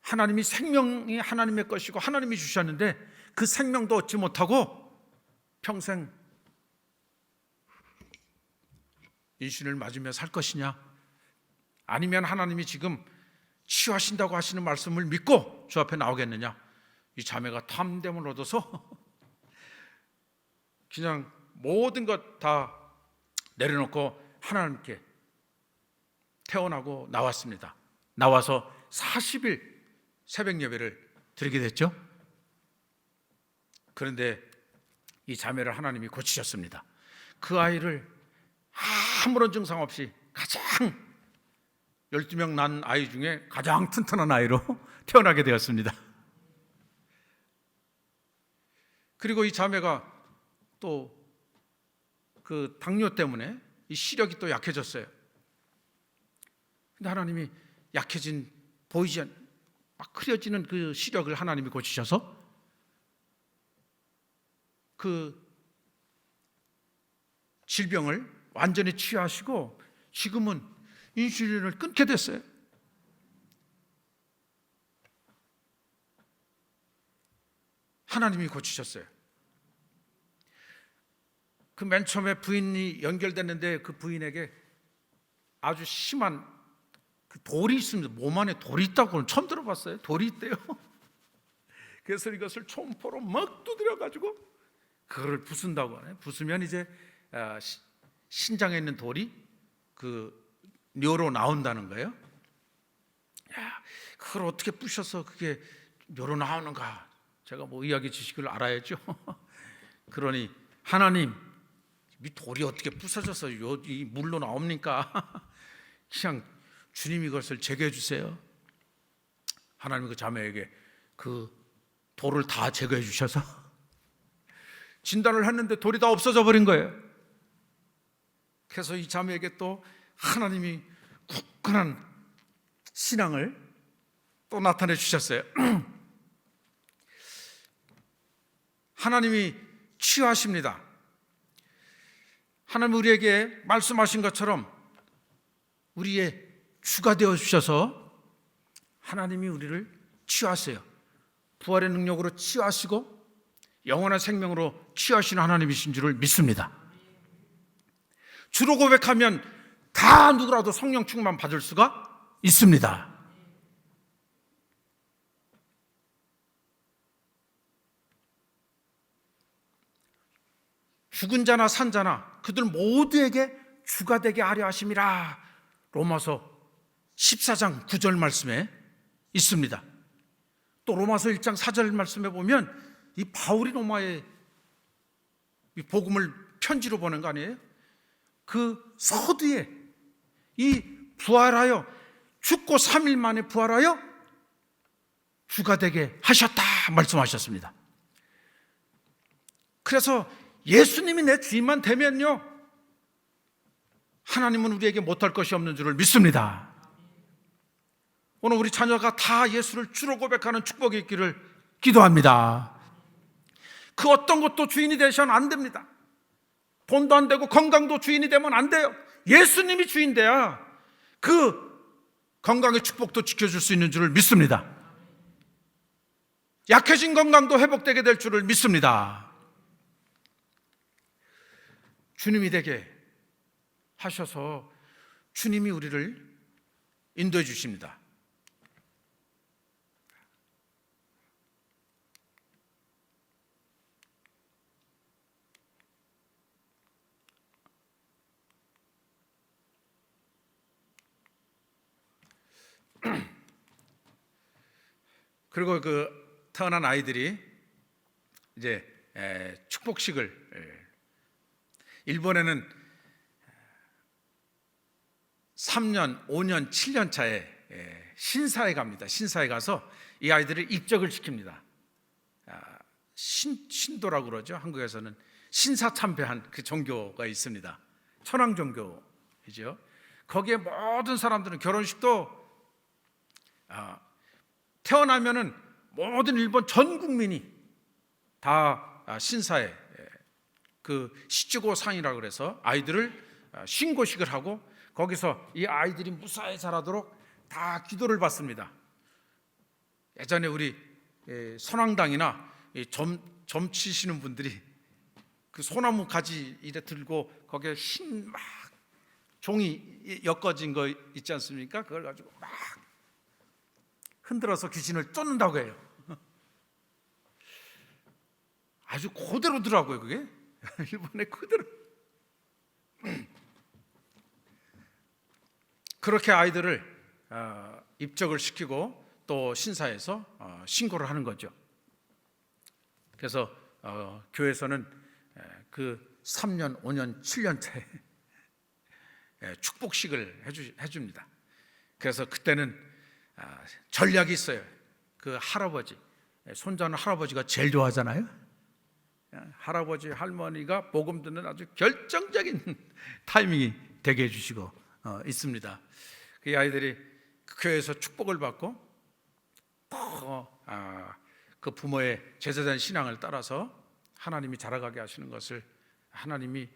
A: 하나님이 생명이 하나님의 것이고 하나님이 주셨는데 그 생명도 얻지 못하고 평생 인슐린을 맞으며 살 것이냐? 아니면 하나님이 지금 치유하신다고 하시는 말씀을 믿고 주 앞에 나오겠느냐? 이 자매가 탐됨을 얻어서 그냥 모든 것 다 내려놓고 하나님께 태어나고 나왔습니다. 나와서 40일 새벽 예배를 드리게 됐죠. 그런데 이 자매를 하나님이 고치셨습니다. 그 아이를 아무런 증상 없이 가장 12명 난 아이 중에 가장 튼튼한 아이로 태어나게 되었습니다. 그리고 이 자매가 또 그 당뇨 때문에 이 시력이 또 약해졌어요. 근데 하나님이 약해진 보이지 막 흐려지는 그 시력을 하나님이 고치셔서 그 질병을 완전히 치유하시고 지금은 인슐린을 끊게 됐어요. 하나님이 고치셨어요. 그 맨 처음에 부인이 연결됐는데 그 부인에게 아주 심한 그 돌이 있습니다. 몸 안에 돌이 있다고는 처음 들어봤어요. 돌이 있대요. 그래서 이것을 총포로 막 두드려가지고 그거를 부순다고 하네요. 부수면 이제 신장에 있는 돌이 그 뇌로 나온다는 거예요. 야, 그걸 어떻게 부셔서 그게 뇌로 나오는가? 제가 뭐 의학의 지식을 알아야죠. 그러니 하나님, 이 돌이 어떻게 부서져서 이 물로 나옵니까? 그냥 주님이 그것을 제거해 주세요. 하나님이 그 자매에게 그 돌을 다 제거해 주셔서 진단을 했는데 돌이 다 없어져 버린 거예요. 그래서 이 자매에게 또 하나님이 굳건한 신앙을 또 나타내 주셨어요. 하나님이 치유하십니다. 하나님 우리에게 말씀하신 것처럼 우리의 주가 되어 주셔서 하나님이 우리를 치유하세요. 부활의 능력으로 치유하시고 영원한 생명으로 치유하시는 하나님이신 줄을 믿습니다. 주로 고백하면 다 누구라도 성령 충만 받을 수가 있습니다. 죽은 자나 산 자나 그들 모두에게 주가 되게 하려 하심이라. 로마서 14장 9절 말씀에 있습니다. 또 로마서 1장 4절 말씀에 보면 이 바울이 로마에 이 복음을 편지로 보낸 거 아니에요? 그 서두에 이 부활하여 죽고 3일 만에 부활하여 주가 되게 하셨다 말씀하셨습니다. 그래서 예수님이 내 주인만 되면요 하나님은 우리에게 못할 것이 없는 줄을 믿습니다. 오늘 우리 자녀가 다 예수를 주로 고백하는 축복이 있기를 기도합니다. 그 어떤 것도 주인이 되셔는 안 됩니다. 돈도 안 되고 건강도 주인이 되면 안 돼요. 예수님이 주인 돼야 그 건강의 축복도 지켜줄 수 있는 줄을 믿습니다. 약해진 건강도 회복되게 될 줄을 믿습니다. 주님이 되게 하셔서 주님이 우리를 인도해 주십니다. 그리고 그 태어난 아이들이 이제 축복식을 일본에는 3년, 5년, 7년 차에 신사에 갑니다. 신사에 가서 이 아이들을 입적을 시킵니다. 신도라고 그러죠. 한국에서는 신사참배한 그 종교가 있습니다. 천황 종교이죠. 거기에 모든 사람들은 결혼식도 태어나면은 모든 일본 전 국민이 다 신사에 그 시주고상이라고 그래서 아이들을 신고식을 하고 거기서 이 아이들이 무사히 자라도록 다 기도를 받습니다. 예전에 우리 선왕당이나 점 치시는 분들이 그 소나무 가지 이래 들고 거기에 흰 막 종이 엮어진 거 있지 않습니까? 그걸 가지고 막 흔들어서 귀신을 쫓는다고 해요. 아주 그대로더라고요, 그게. 일본에 그대로. 그렇게 아이들을 입적을 시키고 또 신사에서 신고를 하는 거죠. 그래서 교회에서는 그 3년, 5년, 7년째 축복식을 해줍니다. 그래서 그때는 전략이 있어요. 그 할아버지, 손자는 할아버지가 제일 좋아하잖아요. 할아버지, 할머니가 복음 듣는 아주 결정적인 타이밍이 되게 해주시고 있습니다. 그 아이들이 그 교회에서 축복을 받고 그 부모의 제사장 신앙을 따라서 하나님이 자라가게 하시는 것을 하나님이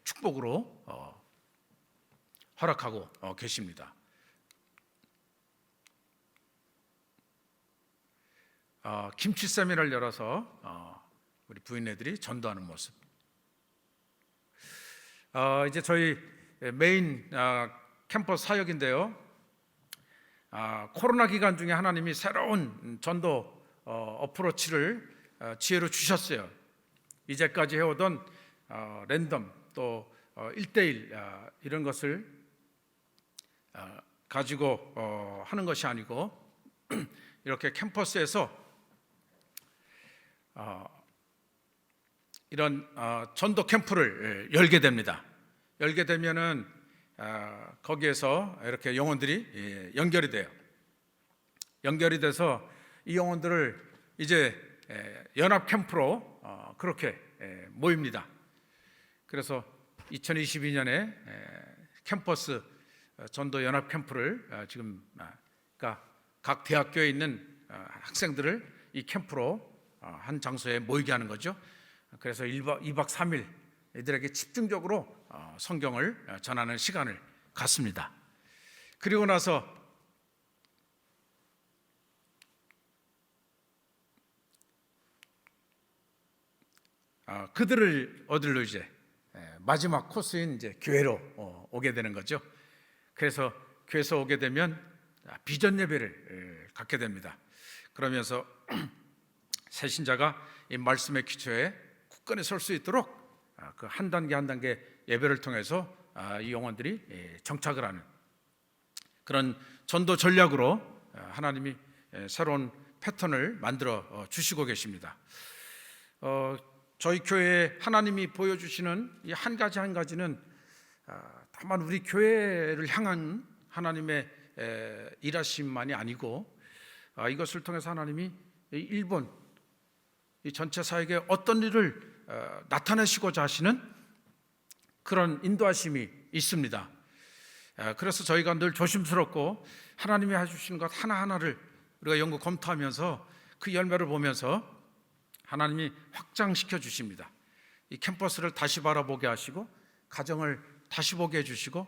A: 축복으로 허락하고 계십니다. 김치 세미나를 열어서 우리 부인네들이 전도하는 모습. 이제 저희 메인 캠퍼스 사역인데요. 코로나 기간 중에 하나님이 새로운 전도 어프로치를 지혜로 주셨어요. 이제까지 해오던 랜덤 또 1대1 이런 것을 가지고 하는 것이 아니고 이렇게 캠퍼스에서 이런 전도 캠프를 열게 됩니다. 열게 되면은 거기에서 이렇게 영혼들이 연결이 돼요. 연결이 돼서 이 영혼들을 이제 연합 캠프로 그렇게 모입니다. 그래서 2022년에 캠퍼스 전도 연합 캠프를 지금 그러니까 각 대학교에 있는 학생들을 이 캠프로 한 장소에 모이게 하는 거죠. 그래서 2박 3일 이들에게 집중적으로 성경을 전하는 시간을 갖습니다. 그리고 나서 그들을 어디로 이제 마지막 코스인 이제 교회로 오게 되는 거죠. 그래서 교회에서 오게 되면 비전 예배를 갖게 됩니다. 그러면서 새신자가 이 말씀의 기초에 굳건히 설 수 있도록 그 한 단계 한 단계 예배를 통해서 이 영혼들이 정착을 하는 그런 전도 전략으로 하나님이 새로운 패턴을 만들어 주시고 계십니다. 저희 교회에 하나님이 보여주시는 이 한 가지 한 가지는 다만 우리 교회를 향한 하나님의 일하심만이 아니고 이것을 통해서 하나님이 일본 이 전체 사역에 어떤 일을 나타내시고자 하시는 그런 인도하심이 있습니다. 그래서 저희가 늘 조심스럽고 하나님이 해주시는 것 하나하나를 우리가 연구 검토하면서 그 열매를 보면서 하나님이 확장시켜 주십니다. 이 캠퍼스를 다시 바라보게 하시고 가정을 다시 보게 해주시고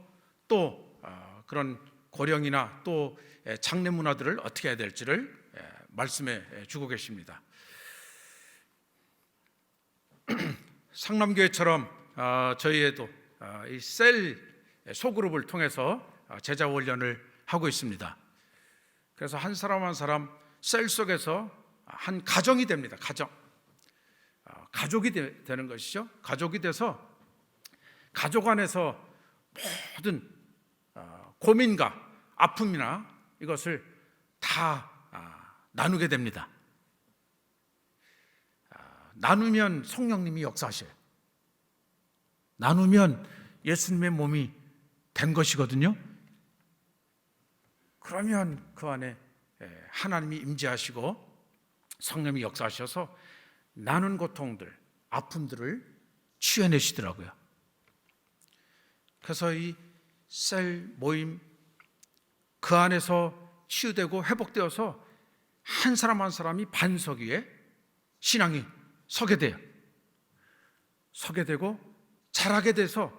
A: 또 그런 고령이나 또 장례 문화들을 어떻게 해야 될지를 말씀해 주고 계십니다. 상남교회처럼 저희에도 이 셀 소그룹을 통해서 제자 훈련을 하고 있습니다. 그래서 한 사람 한 사람 셀 속에서 한 가정이 됩니다. 가족이 되는 것이죠. 가족이 돼서 가족 안에서 모든 고민과 아픔이나 이것을 다 나누게 됩니다. 나누면 성령님이 역사하셔요. 나누면 예수님의 몸이 된 것이거든요. 그러면 그 안에 하나님이 임재하시고 성령이 역사하셔서 나눈 고통들, 아픔들을 치유해내시더라고요. 그래서 이 셀 모임 그 안에서 치유되고 회복되어서 한 사람 한 사람이 반석 위에 신앙이 서게 돼요. 서게 되고 잘하게 돼서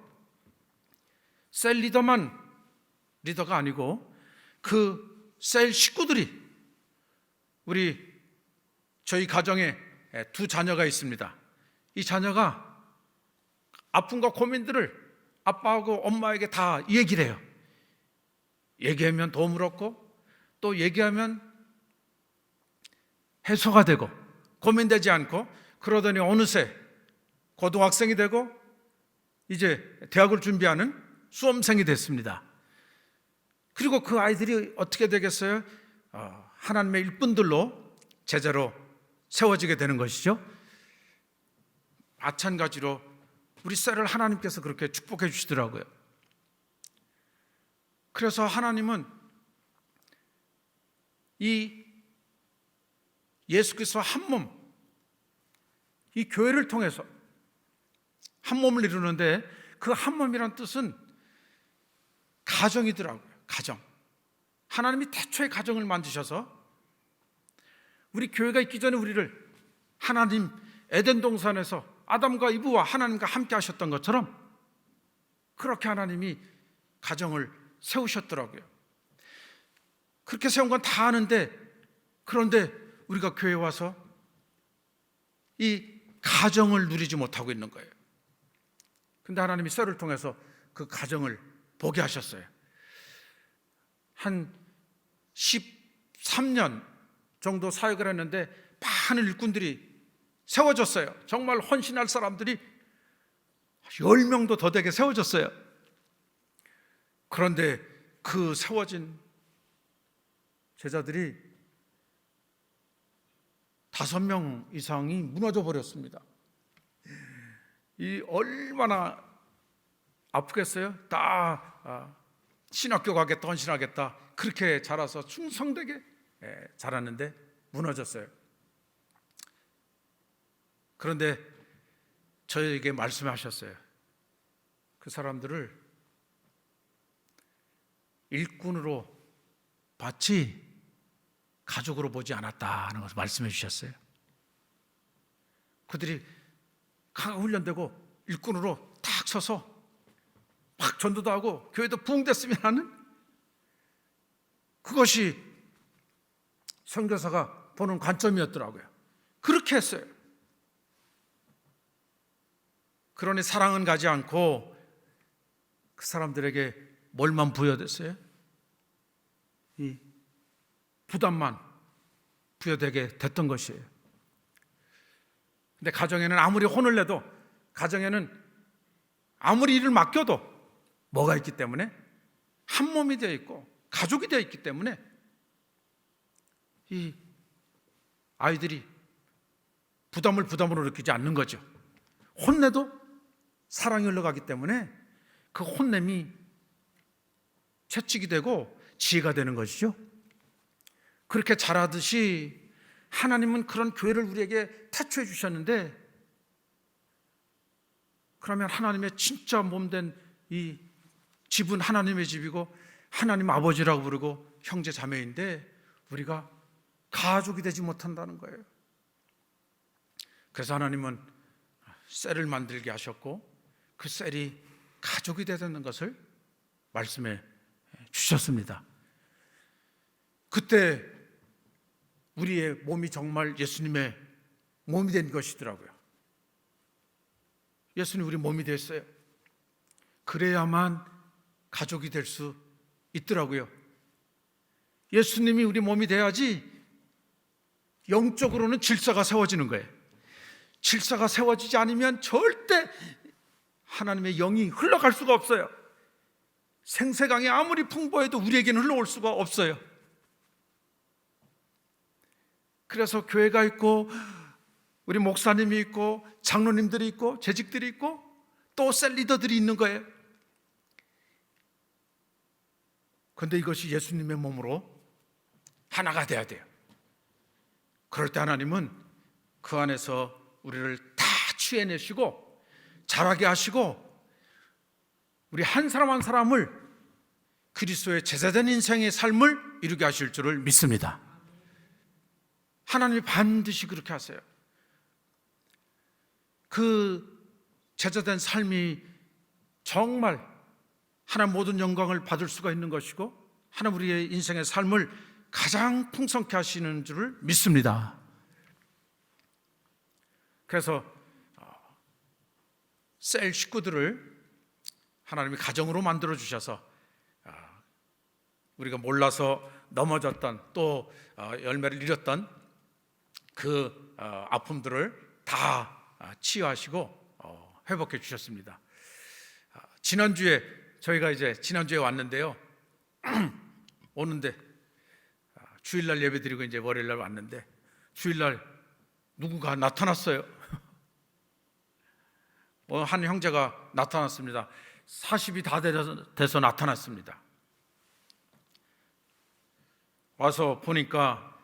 A: 셀 리더만 리더가 아니고 그 셀 식구들이, 저희 가정에 두 자녀가 있습니다. 이 자녀가 아픔과 고민들을 아빠하고 엄마에게 다 얘기를 해요. 얘기하면 도움을 얻고 또 얘기하면 해소가 되고 고민되지 않고, 그러더니 어느새 고등학생이 되고 이제 대학을 준비하는 수험생이 됐습니다. 그리고 그 아이들이 어떻게 되겠어요? 하나님의 일꾼들로 제자로 세워지게 되는 것이죠. 마찬가지로 우리 셀을 하나님께서 그렇게 축복해 주시더라고요. 그래서 하나님은 이 예수 그리스도 한 몸, 이 교회를 통해서 한 몸을 이루는데, 그 한 몸이란 뜻은 가정이더라고요. 가정. 하나님이 태초에 가정을 만드셔서 우리 교회가 있기 전에 우리를 하나님 에덴 동산에서 아담과 이브와 하나님과 함께 하셨던 것처럼 그렇게 하나님이 가정을 세우셨더라고요. 그렇게 세운 건 다 아는데, 그런데 우리가 교회에 와서 이 가정을 누리지 못하고 있는 거예요. 근데 하나님이 셀을 통해서 그 가정을 보게 하셨어요. 한 13년 정도 사역을 했는데 많은 일꾼들이 세워졌어요. 정말 헌신할 사람들이 10명도 더 되게 세워졌어요. 그런데 그 세워진 제자들이 5명 이상이 무너져 버렸습니다. 이 얼마나 아프겠어요? 다 신학교 가겠다, 헌신하겠다, 그렇게 자라서 충성되게 자랐는데 무너졌어요. 그런데 저에게 말씀하셨어요. 그 사람들을 일꾼으로 봤지 가족으로 보지 않았다는 것을 말씀해 주셨어요. 그들이 강하게 훈련되고 일꾼으로 탁 서서 막 전도도 하고 교회도 부흥됐으면 하는, 그것이 선교사가 보는 관점이었더라고요. 그렇게 했어요. 그러니 사랑은 가지 않고 그 사람들에게 뭘만 부여됐어요? 이 부담만 부여되게 됐던 것이에요. 근데 가정에는 아무리 혼을 내도, 가정에는 아무리 일을 맡겨도 뭐가 있기 때문에, 한 몸이 되어 있고 가족이 되어 있기 때문에 이 아이들이 부담을 부담으로 느끼지 않는 거죠. 혼내도 사랑이 흘러가기 때문에 그 혼냄이 채찍이 되고 지혜가 되는 것이죠. 그렇게 자라듯이 하나님은 그런 교회를 우리에게 태초해 주셨는데, 그러면 하나님의 진짜 몸된 이 집은 하나님의 집이고 하나님 아버지라고 부르고 형제 자매인데 우리가 가족이 되지 못한다는 거예요. 그래서 하나님은 셀을 만들게 하셨고 그 셀이 가족이 되는 것을 말씀해 주셨습니다. 그때 우리의 몸이 정말 예수님의 몸이 된 것이더라고요. 예수님 우리 몸이 됐어요. 그래야만 가족이 될 수 있더라고요. 예수님이 우리 몸이 돼야지 영적으로는 질서가 세워지는 거예요. 질서가 세워지지 않으면 절대 하나님의 영이 흘러갈 수가 없어요. 생세강이 아무리 풍부해도 우리에게는 흘러올 수가 없어요. 그래서 교회가 있고 우리 목사님이 있고 장로님들이 있고 재직들이 있고 또 셀 리더들이 있는 거예요. 그런데 이것이 예수님의 몸으로 하나가 돼야 돼요. 그럴 때 하나님은 그 안에서 우리를 다 취해내시고 자라게 하시고 우리 한 사람 한 사람을 그리스도의 제자된 인생의 삶을 이루게 하실 줄을 믿습니다. 하나님이 반드시 그렇게 하세요. 그 제자된 삶이 정말 하나님 모든 영광을 받을 수가 있는 것이고 하나님 우리의 인생의 삶을 가장 풍성케 하시는 줄을 믿습니다. 그래서 셀 식구들을 하나님이 가정으로 만들어 주셔서 우리가 몰라서 넘어졌던 또 열매를 잃었던 그 아픔들을 다 치유하시고 회복해 주셨습니다. 지난주에 저희가 이제 지난주에 왔는데요. 오는데 주일날 예배드리고 이제 월요일날 왔는데 주일날 누군가 나타났어요. 한 형제가 나타났습니다. 40이 다 돼서 나타났습니다. 와서 보니까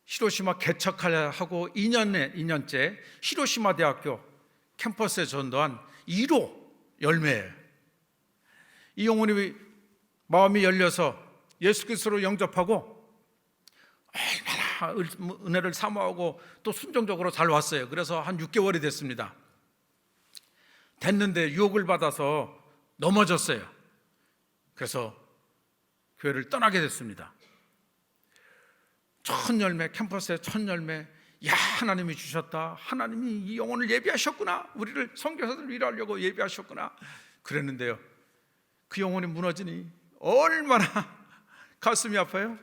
A: 히로시마 개척하고 2년째 히로시마 대학교 캠퍼스에 전도한 1호 열매예요. 이 영혼이 마음이 열려서 예수 그리스도로 영접하고 얼마나 은혜를 사모하고 또 순종적으로 잘 왔어요. 그래서 한 6개월이 됐습니다. 됐는데 유혹을 받아서 넘어졌어요. 그래서 교회를 떠나게 됐습니다. 첫 열매, 캠퍼스의 첫 열매, 야, 하나님이 주셨다. 하나님이 이 영혼을 예비하셨구나. 우리를 선교사들 위로하려고 예비하셨구나. 그랬는데요, 그 영혼이 무너지니 얼마나 가슴이 아파요.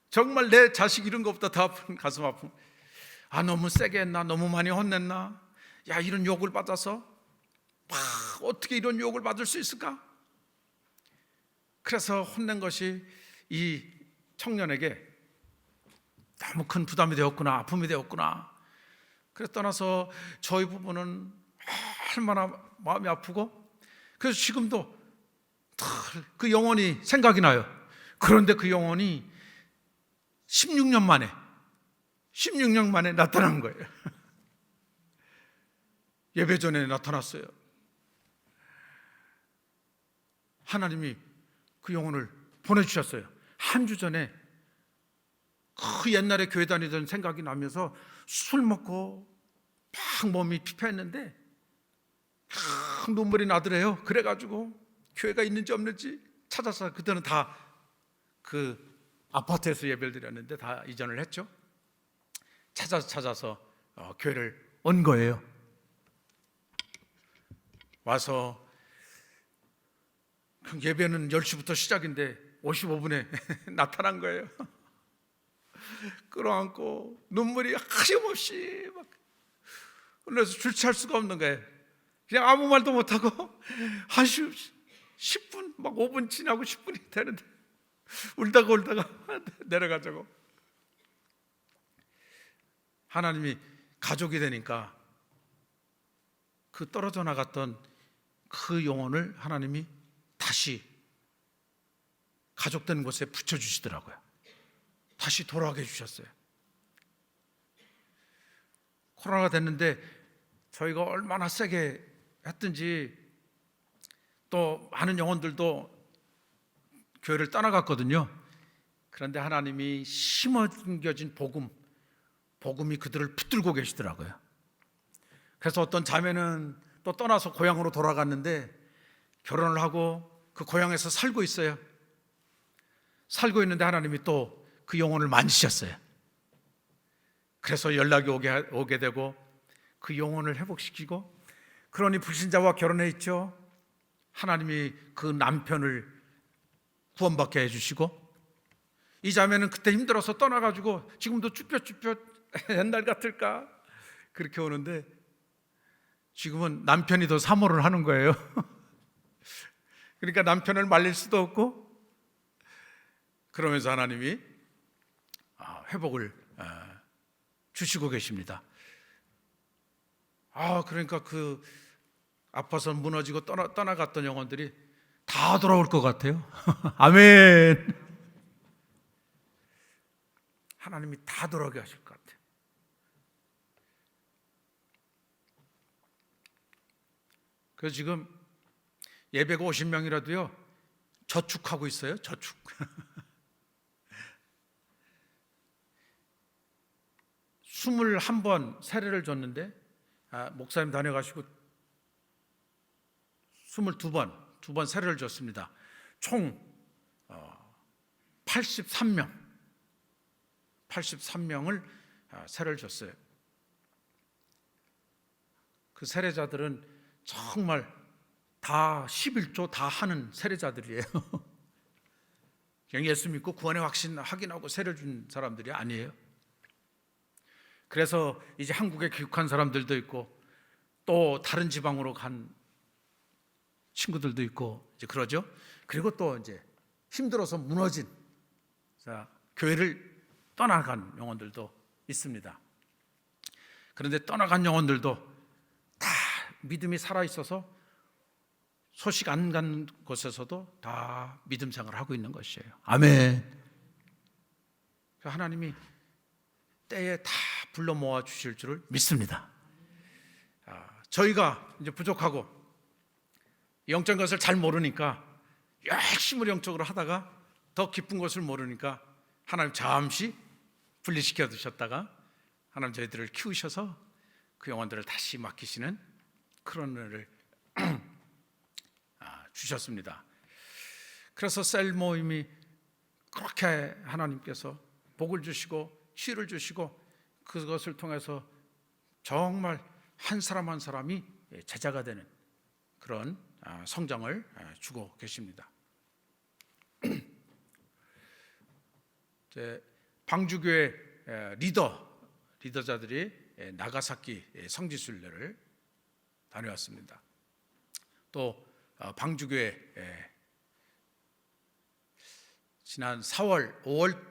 A: 정말 내 자식 이런 것보다 더 아픈 가슴 아픔. 너무 세게 했나, 너무 많이 혼냈나, 야, 이런 욕을 받아서 어떻게 이런 욕을 받을 수 있을까? 그래서 혼낸 것이 이 청년에게 너무 큰 부담이 되었구나, 아픔이 되었구나. 그래서 떠나서 저희 부부는 얼마나 마음이 아프고, 그래서 지금도 그 영혼이 생각이 나요. 그런데 그 영혼이 16년 만에 나타난 거예요. 예배 전에 나타났어요. 하나님이 그 영혼을 보내주셨어요. 한 주 전에 그 옛날에 교회 다니던 생각이 나면서 술 먹고 막 몸이 피폐했는데 막 눈물이 나더래요. 그래가지고 교회가 있는지 없는지 찾아서, 그때는 다 그 아파트에서 예배를 드렸는데 다 이전을 했죠. 찾아서 교회를 온 거예요. 와서 예배는 10시부터 시작인데 55분에 나타난 거예요. 끌어안고 눈물이 하염없이 막 흘러서 주체할 수가 없는 거예요. 그냥 아무 말도 못하고 한 10분, 막 5분 지나고 10분이 되는데 울다가 내려가자고. 하나님이 가족이 되니까 그 떨어져 나갔던 그 영혼을 하나님이 다시 가족된 곳에 붙여주시더라고요. 다시 돌아가게 해주셨어요. 코로나가 됐는데 저희가 얼마나 세게 했든지 또 많은 영혼들도 교회를 떠나갔거든요. 그런데 하나님이 심어겨진 복음이 그들을 붙들고 계시더라고요. 그래서 어떤 자매는 또 떠나서 고향으로 돌아갔는데 결혼을 하고 그 고향에서 살고 있어요. 살고 있는데 하나님이 또 그 영혼을 만지셨어요. 그래서 연락이 오게 되고 그 영혼을 회복시키고, 그러니 불신자와 결혼해 있죠. 하나님이 그 남편을 구원받게 해주시고, 이 자매는 그때 힘들어서 떠나가지고 지금도 쭈뼛쭈뼛 옛날 같을까 그렇게 오는데 지금은 남편이 더 사모를 하는 거예요. 그러니까 남편을 말릴 수도 없고, 그러면서 하나님이 회복을 주시고 계십니다. 그러니까 그 아파서 무너지고 떠나갔던 영혼들이 다 돌아올 것 같아요. 아멘. 하나님이 다 돌아오게 하실 것 같아요. 그래서 지금 예배가 50명이라도요 저축하고 있어요. 저축. 21번 세례를 줬는데 목사님 다녀가시고 22번 세례를 줬습니다. 총 83명을 세례를 줬어요. 그 세례자들은 정말 다 11조 다 하는 세례자들이에요. 그냥 예수 믿고 구원의 확신하고 세례 준 사람들이 아니에요. 그래서 이제 한국에 귀국한 사람들도 있고 또 다른 지방으로 간 친구들도 있고 이제 그러죠. 그리고 또 이제 힘들어서 무너진 교회를 떠나간 영혼들도 있습니다. 그런데 떠나간 영혼들도 다 믿음이 살아있어서 소식 안 간 곳에서도 다 믿음 생활을 하고 있는 것이에요. 아멘. 하나님이 때에 다 불러 모아 주실 줄을 믿습니다. 저희가 이제 부족하고 영적인 것을 잘 모르니까 열심히 영적으로 하다가 더 깊은 것을 모르니까 하나님 잠시 분리시켜 두셨다가 하나님 저희들을 키우셔서 그 영혼들을 다시 맡기시는 그런 은혜를 주셨습니다. 그래서 셀 모임이 그렇게 하나님께서 복을 주시고 치유를 주시고 그것을 통해서 정말 한 사람 한 사람이 제자가 되는 그런 성장을 주고 계십니다. 방주교회 리더자들이 나가사키 성지순례를 다녀왔습니다. 또 방주교회 지난 4월에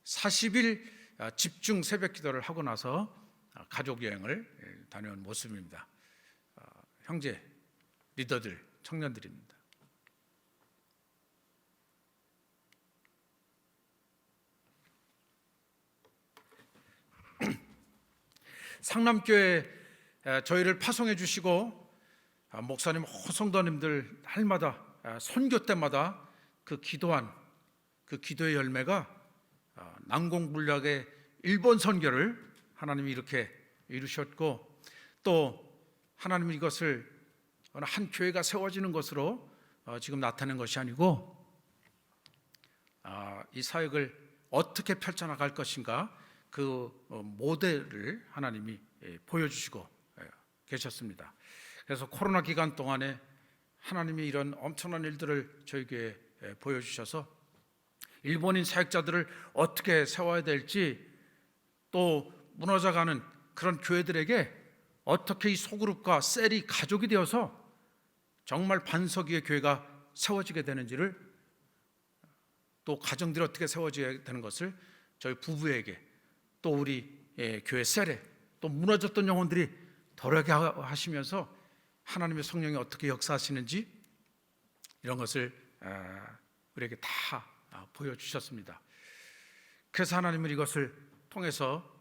A: 40일 집중 새벽 기도를 하고 나서 가족 여행을 다녀온 모습입니다. 형제 리더들 청년들입니다. 상남교회 저희를 파송해 주시고 목사님, 성도님들 할마다 선교 때마다 그 기도한 그 기도의 열매가 난공불락의 일본 선교를 하나님이 이렇게 이루셨고 또 하나님이 이것을 어느 한 교회가 세워지는 것으로 지금 나타낸 것이 아니고 이 사역을 어떻게 펼쳐나갈 것인가 그 모델을 하나님이 보여주시고 계셨습니다. 그래서 코로나 기간 동안에 하나님이 이런 엄청난 일들을 저희 교회에 보여주셔서 일본인 사역자들을 어떻게 세워야 될지 또 무너져가는 그런 교회들에게 어떻게 이 소그룹과 셀이 가족이 되어서 정말 반석 위의 교회가 세워지게 되는지를 또 가정들이 어떻게 세워져야 되는 것을 저희 부부에게 또 우리 교회 셀에 또 무너졌던 영혼들이 더럽게 하시면서 하나님의 성령이 어떻게 역사하시는지 이런 것을 우리에게 다 보여주셨습니다. 그래서 하나님은 이것을 통해서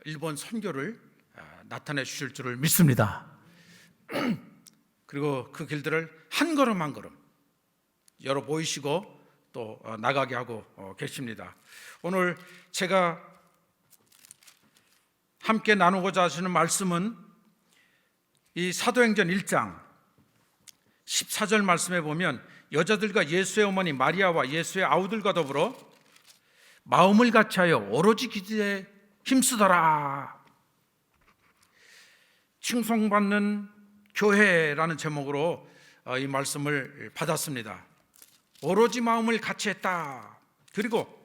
A: 일본 선교를 나타내 주실 줄을 믿습니다. 그리고 그 길들을 한 걸음 한 걸음 열어 보이시고 또 나가게 하고 계십니다. 오늘 제가 함께 나누고자 하시는 말씀은 이 사도행전 1장 14절 말씀에 보면 여자들과 예수의 어머니 마리아와 예수의 아우들과 더불어 마음을 같이하여 오로지 기도에 힘쓰더라. 칭송받는 교회라는 제목으로 이 말씀을 받았습니다. 오로지 마음을 같이했다. 그리고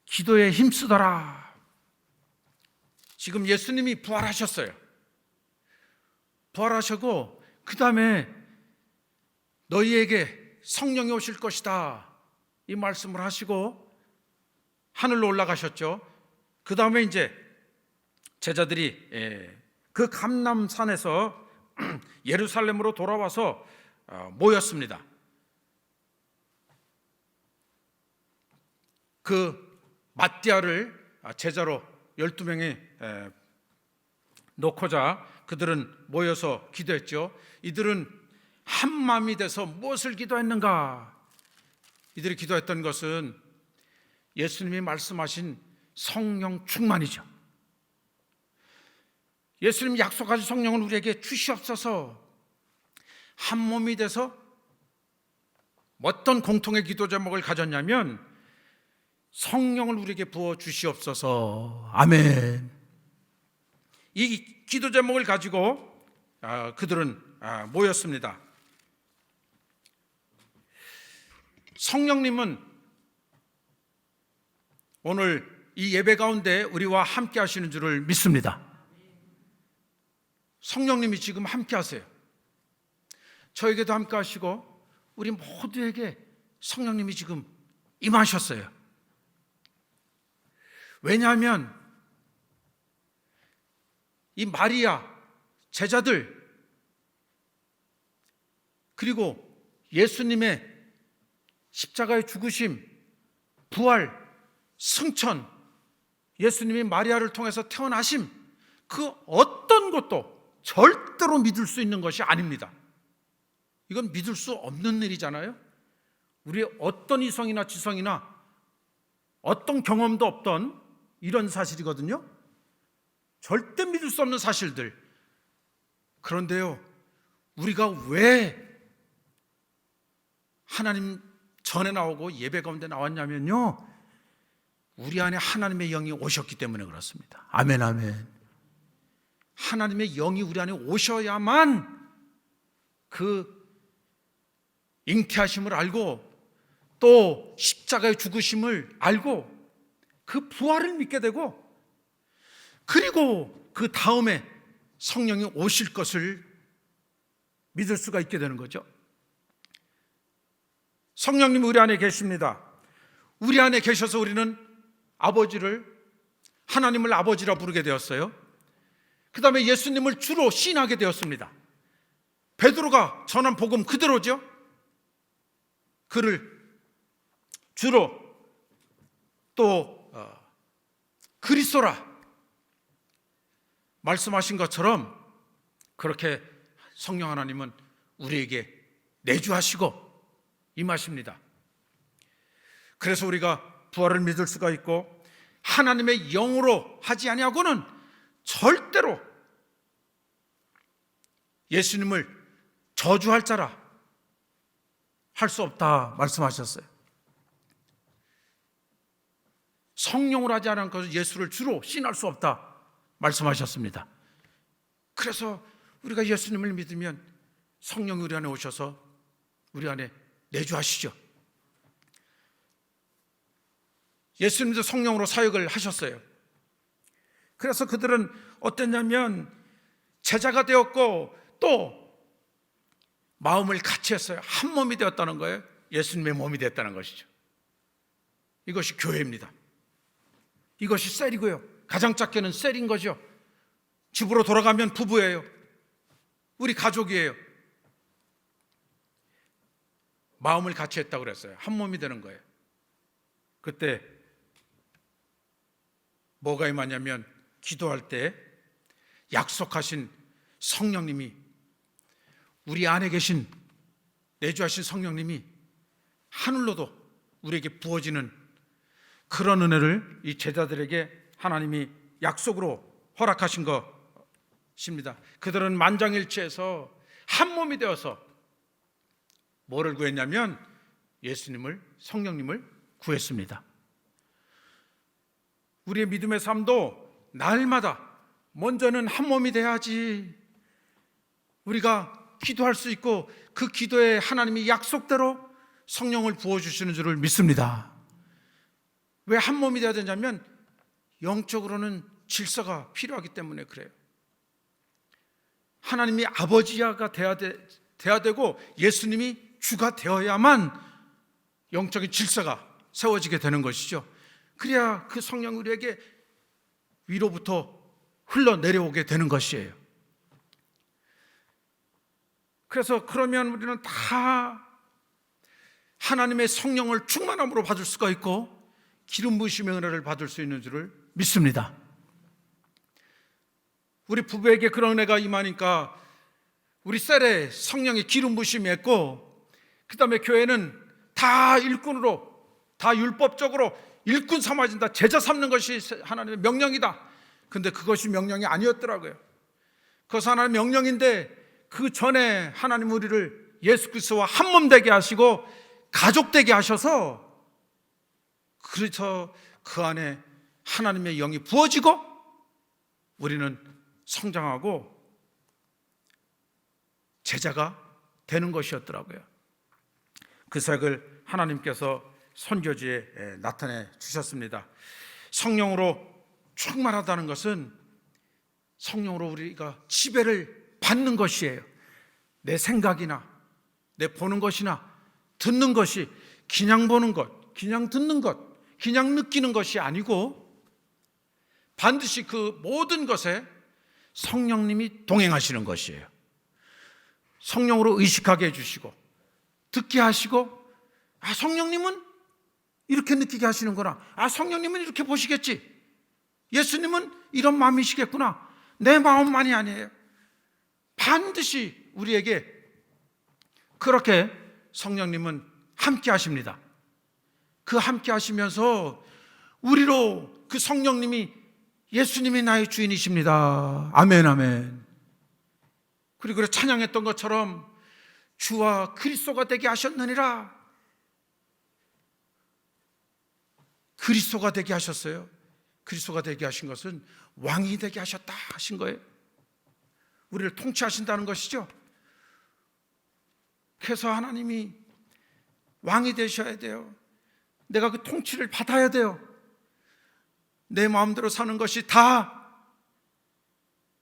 A: 기도에 힘쓰더라. 지금 예수님이 부활하셨어요. 부활하시고 그 다음에 너희에게 성령이 오실 것이다 이 말씀을 하시고 하늘로 올라가셨죠. 그 다음에 이제 제자들이 그 감람산에서 예루살렘으로 돌아와서 모였습니다. 그 마띠아를 제자로 12명이 놓고자 그들은 모여서 기도했죠. 이들은 한 마음이 돼서 무엇을 기도했는가? 이들이 기도했던 것은 예수님이 말씀하신 성령 충만이죠. 예수님 약속하신 성령을 우리에게 주시옵소서. 한 몸이 돼서 어떤 공통의 기도 제목을 가졌냐면 성령을 우리에게 부어 주시옵소서. 아멘. 이 기도 제목을 가지고 그들은 모였습니다. 성령님은 오늘 이 예배 가운데 우리와 함께 하시는 줄을 믿습니다. 성령님이 지금 함께 하세요. 저에게도 함께 하시고 우리 모두에게 성령님이 지금 임하셨어요. 왜냐하면 이 마리아, 제자들, 그리고 예수님의 십자가의 죽으심, 부활, 승천, 예수님이 마리아를 통해서 태어나심, 그 어떤 것도 절대로 믿을 수 있는 것이 아닙니다. 이건 믿을 수 없는 일이잖아요. 우리의 어떤 이성이나 지성이나 어떤 경험도 없던 이런 사실이거든요. 절대 믿을 수 없는 사실들. 그런데요, 우리가 왜 하나님 전에 나오고 예배 가운데 나왔냐면요, 우리 안에 하나님의 영이 오셨기 때문에 그렇습니다. 아멘, 아멘. 하나님의 영이 우리 안에 오셔야만 그 잉태하심을 알고 또 십자가의 죽으심을 알고 그 부활을 믿게 되고, 그리고 그 다음에 성령이 오실 것을 믿을 수가 있게 되는 거죠. 성령님이 우리 안에 계십니다. 우리 안에 계셔서 우리는 하나님을 아버지라 부르게 되었어요. 그 다음에 예수님을 주로 시인하게 되었습니다. 베드로가 전한 복음 그대로죠. 그를 주로 또 그리스도라 말씀하신 것처럼 그렇게 성령 하나님은 우리에게 내주하시고 임하십니다. 그래서 우리가 부활을 믿을 수가 있고, 하나님의 영으로 하지 아니하고는 절대로 예수님을 저주할 자라 할 수 없다 말씀하셨어요. 성령으로 하지 않은 것은 예수를 주로 신할 수 없다 말씀하셨습니다. 그래서 우리가 예수님을 믿으면 성령이 우리 안에 오셔서 우리 안에 내주하시죠. 예수님도 성령으로 사역을 하셨어요. 그래서 그들은 어땠냐면 제자가 되었고 또 마음을 같이 했어요. 한 몸이 되었다는 거예요. 예수님의 몸이 됐다는 것이죠. 이것이 교회입니다. 이것이 셀이고요. 가장 작게는 셀인 거죠. 집으로 돌아가면 부부예요. 우리 가족이에요. 마음을 같이 했다고 그랬어요. 한 몸이 되는 거예요. 그때 뭐가 임하냐면 기도할 때 약속하신 성령님이, 우리 안에 계신 내주하신 성령님이 하늘로도 우리에게 부어지는 그런 은혜를 이 제자들에게 하나님이 약속으로 허락하신 것입니다. 그들은 만장일치해서 한 몸이 되어서 뭐를 구했냐면 예수님을, 성령님을 구했습니다. 우리의 믿음의 삶도 날마다 먼저는 한 몸이 돼야지 우리가 기도할 수 있고 그 기도에 하나님이 약속대로 성령을 부어주시는 줄을 믿습니다. 왜 한 몸이 되어야 되냐면 영적으로는 질서가 필요하기 때문에 그래요. 하나님이 아버지가 돼야 되고 예수님이 주가 되어야만 영적인 질서가 세워지게 되는 것이죠. 그래야 그 성령이 우리에게 위로부터 흘러내려오게 되는 것이에요. 그래서 그러면 우리는 다 하나님의 성령을 충만함으로 받을 수가 있고 기름 부으심의 은혜를 받을 수 있는 줄을 믿습니다. 우리 부부에게 그런 은혜가 임하니까 우리 셀에 성령의 기름 부으심이 있고, 그 다음에 교회는 다 일꾼으로, 다 율법적으로 일꾼 삼아진다, 제자 삼는 것이 하나님의 명령이다. 근데 그것이 명령이 아니었더라고요. 그것은 하나님의 명령인데 그 전에 하나님 우리를 예수 그리스도와 한 몸 되게 하시고 가족 되게 하셔서, 그래서 그 안에 하나님의 영이 부어지고 우리는 성장하고 제자가 되는 것이었더라고요. 그 사역을 하나님께서 선교지에 나타내 주셨습니다. 성령으로 충만하다는 것은 성령으로 우리가 지배를 받는 것이에요. 내 생각이나 내 보는 것이나 듣는 것이 그냥 보는 것, 그냥 듣는 것, 그냥 느끼는 것이 아니고 반드시 그 모든 것에 성령님이 동행하시는 것이에요. 성령으로 의식하게 해주시고 듣게 하시고, 아, 성령님은 이렇게 느끼게 하시는구나, 아, 성령님은 이렇게 보시겠지, 예수님은 이런 마음이시겠구나. 내 마음만이 아니에요. 반드시 우리에게 그렇게 성령님은 함께 하십니다. 그 함께 하시면서 우리로 그 성령님이, 예수님이 나의 주인이십니다. 아멘, 아멘. 그리고 찬양했던 것처럼 주와 그리스도가 되게 하셨느니라. 그리스도가 되게 하셨어요. 그리스도가 되게 하신 것은 왕이 되게 하셨다 하신 거예요. 우리를 통치하신다는 것이죠. 그래서 하나님이 왕이 되셔야 돼요. 내가 그 통치를 받아야 돼요. 내 마음대로 사는 것이 다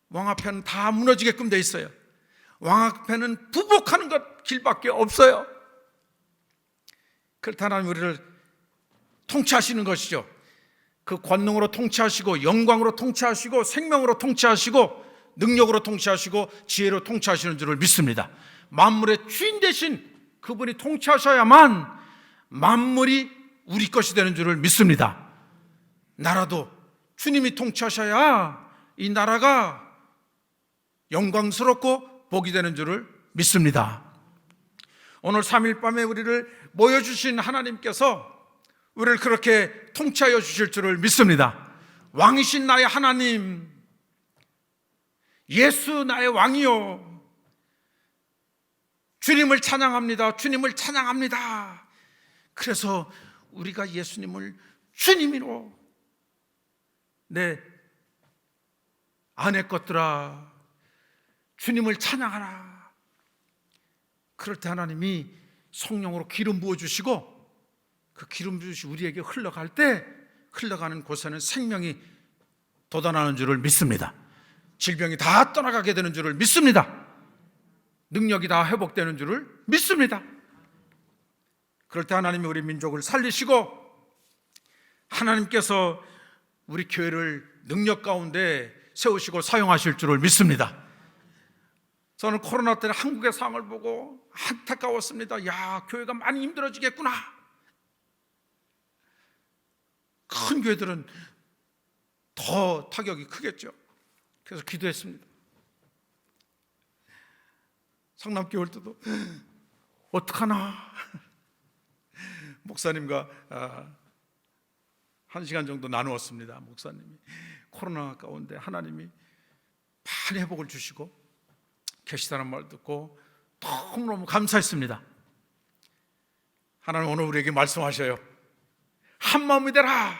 A: 왕 앞에는 다 무너지게끔 돼 있어요. 왕 앞에는 부복하는 것 길밖에 없어요. 그렇다 하나님 우리를 통치하시는 것이죠. 그 권능으로 통치하시고 영광으로 통치하시고 생명으로 통치하시고 능력으로 통치하시고 지혜로 통치하시는 줄을 믿습니다. 만물의 주인 되신 그분이 통치하셔야만 만물이 우리 것이 되는 줄을 믿습니다. 나라도 주님이 통치하셔야 이 나라가 영광스럽고 복이 되는 줄을 믿습니다. 오늘 3일 밤에 우리를 모여주신 하나님께서 우리를 그렇게 통치하여 주실 줄을 믿습니다. 왕이신 나의 하나님, 예수 나의 왕이요, 주님을 찬양합니다. 주님을 찬양합니다. 그래서 우리가 예수님을 주님으로, 내 아내 것들아 주님을 찬양하라. 그럴 때 하나님이 성령으로 기름 부어주시고, 그 기름 부으시 우리에게 흘러갈 때 흘러가는 곳에는 생명이 돋아나는 줄을 믿습니다. 질병이 다 떠나가게 되는 줄을 믿습니다. 능력이 다 회복되는 줄을 믿습니다. 그럴 때 하나님이 우리 민족을 살리시고 하나님께서 우리 교회를 능력 가운데 세우시고 사용하실 줄을 믿습니다. 저는 코로나 때 한국의 상황을 보고 안타까웠습니다. 야, 교회가 많이 힘들어지겠구나. 큰 교회들은 더 타격이 크겠죠. 그래서 기도했습니다. 성남교회 올 때도 어떡하나. 목사님과 1시간 정도 나누었습니다. 목사님이 코로나 가운데 하나님이 많이 회복을 주시고 계시다는 말 듣고 너무너무 감사했습니다. 하나님 오늘 우리에게 말씀하셔요. 한 마음이 되라.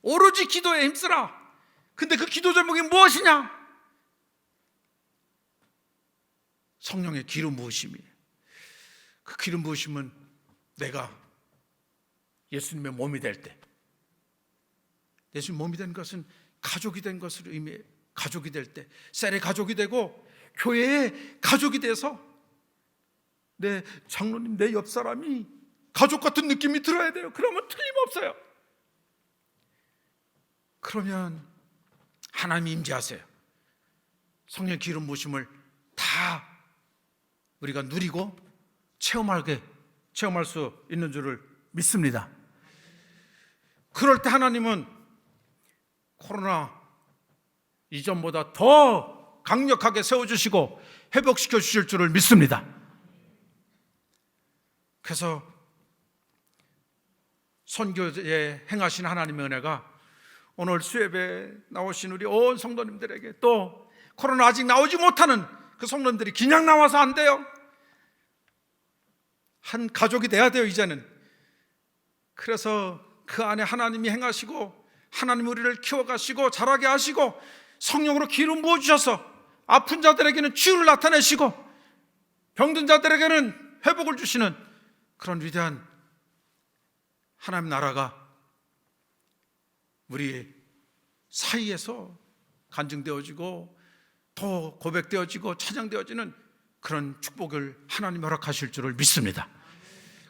A: 오로지 기도에 힘쓰라. 근데 그 기도 제목이 무엇이냐? 성령의 기름 부으심이에요. 그 기름 부으심은 내가 예수님의 몸이 될 때, 예수님 몸이 된 것은 가족이 된 것을 의미해요. 가족이 될 때, 셀의 가족이 되고 교회의 가족이 돼서 내 장로님, 내 옆 사람이 가족 같은 느낌이 들어야 돼요. 그러면 틀림없어요. 그러면 하나님이 임재하세요. 성령 기름 부으심을 다 우리가 누리고 체험할 수 있는 줄을 믿습니다. 그럴 때 하나님은 코로나 이전보다 더 강력하게 세워주시고 회복시켜 주실 줄을 믿습니다. 그래서 선교에 행하신 하나님의 은혜가 오늘 수협에 나오신 우리 온 성도님들에게, 또 코로나 아직 나오지 못하는 그 성도님들이 그냥 나와서 안 돼요. 한 가족이 돼야 돼요, 이제는. 그래서 그 안에 하나님이 행하시고 하나님이 우리를 키워가시고 자라게 하시고 성령으로 기름 부어주셔서 아픈 자들에게는 치유를 나타내시고 병든 자들에게는 회복을 주시는 그런 위대한 하나님 나라가 우리 사이에서 간증되어지고 더 고백되어지고 찬양되어지는 그런 축복을 하나님 허락하실 줄을 믿습니다.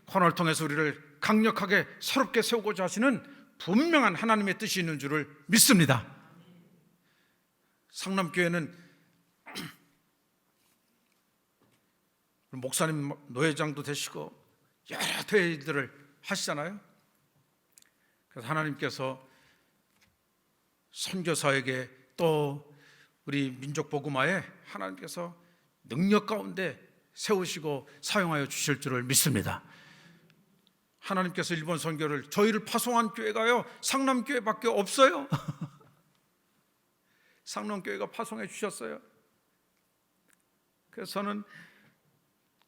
A: 코로나를 통해서 우리를 강력하게 새롭게 세우고자 하시는 분명한 하나님의 뜻이 있는 줄을 믿습니다. 상남교회는 목사님 노회장도 되시고 여러 대회들을 하시잖아요. 그래서 하나님께서 선교사에게 또 우리 민족복음화에 하나님께서 능력 가운데 세우시고 사용하여 주실 줄을 믿습니다. 하나님께서 일본 선교를 저희를 파송한 교회가요 상남교회밖에 없어요. 상남교회가 파송해 주셨어요. 그래서 저는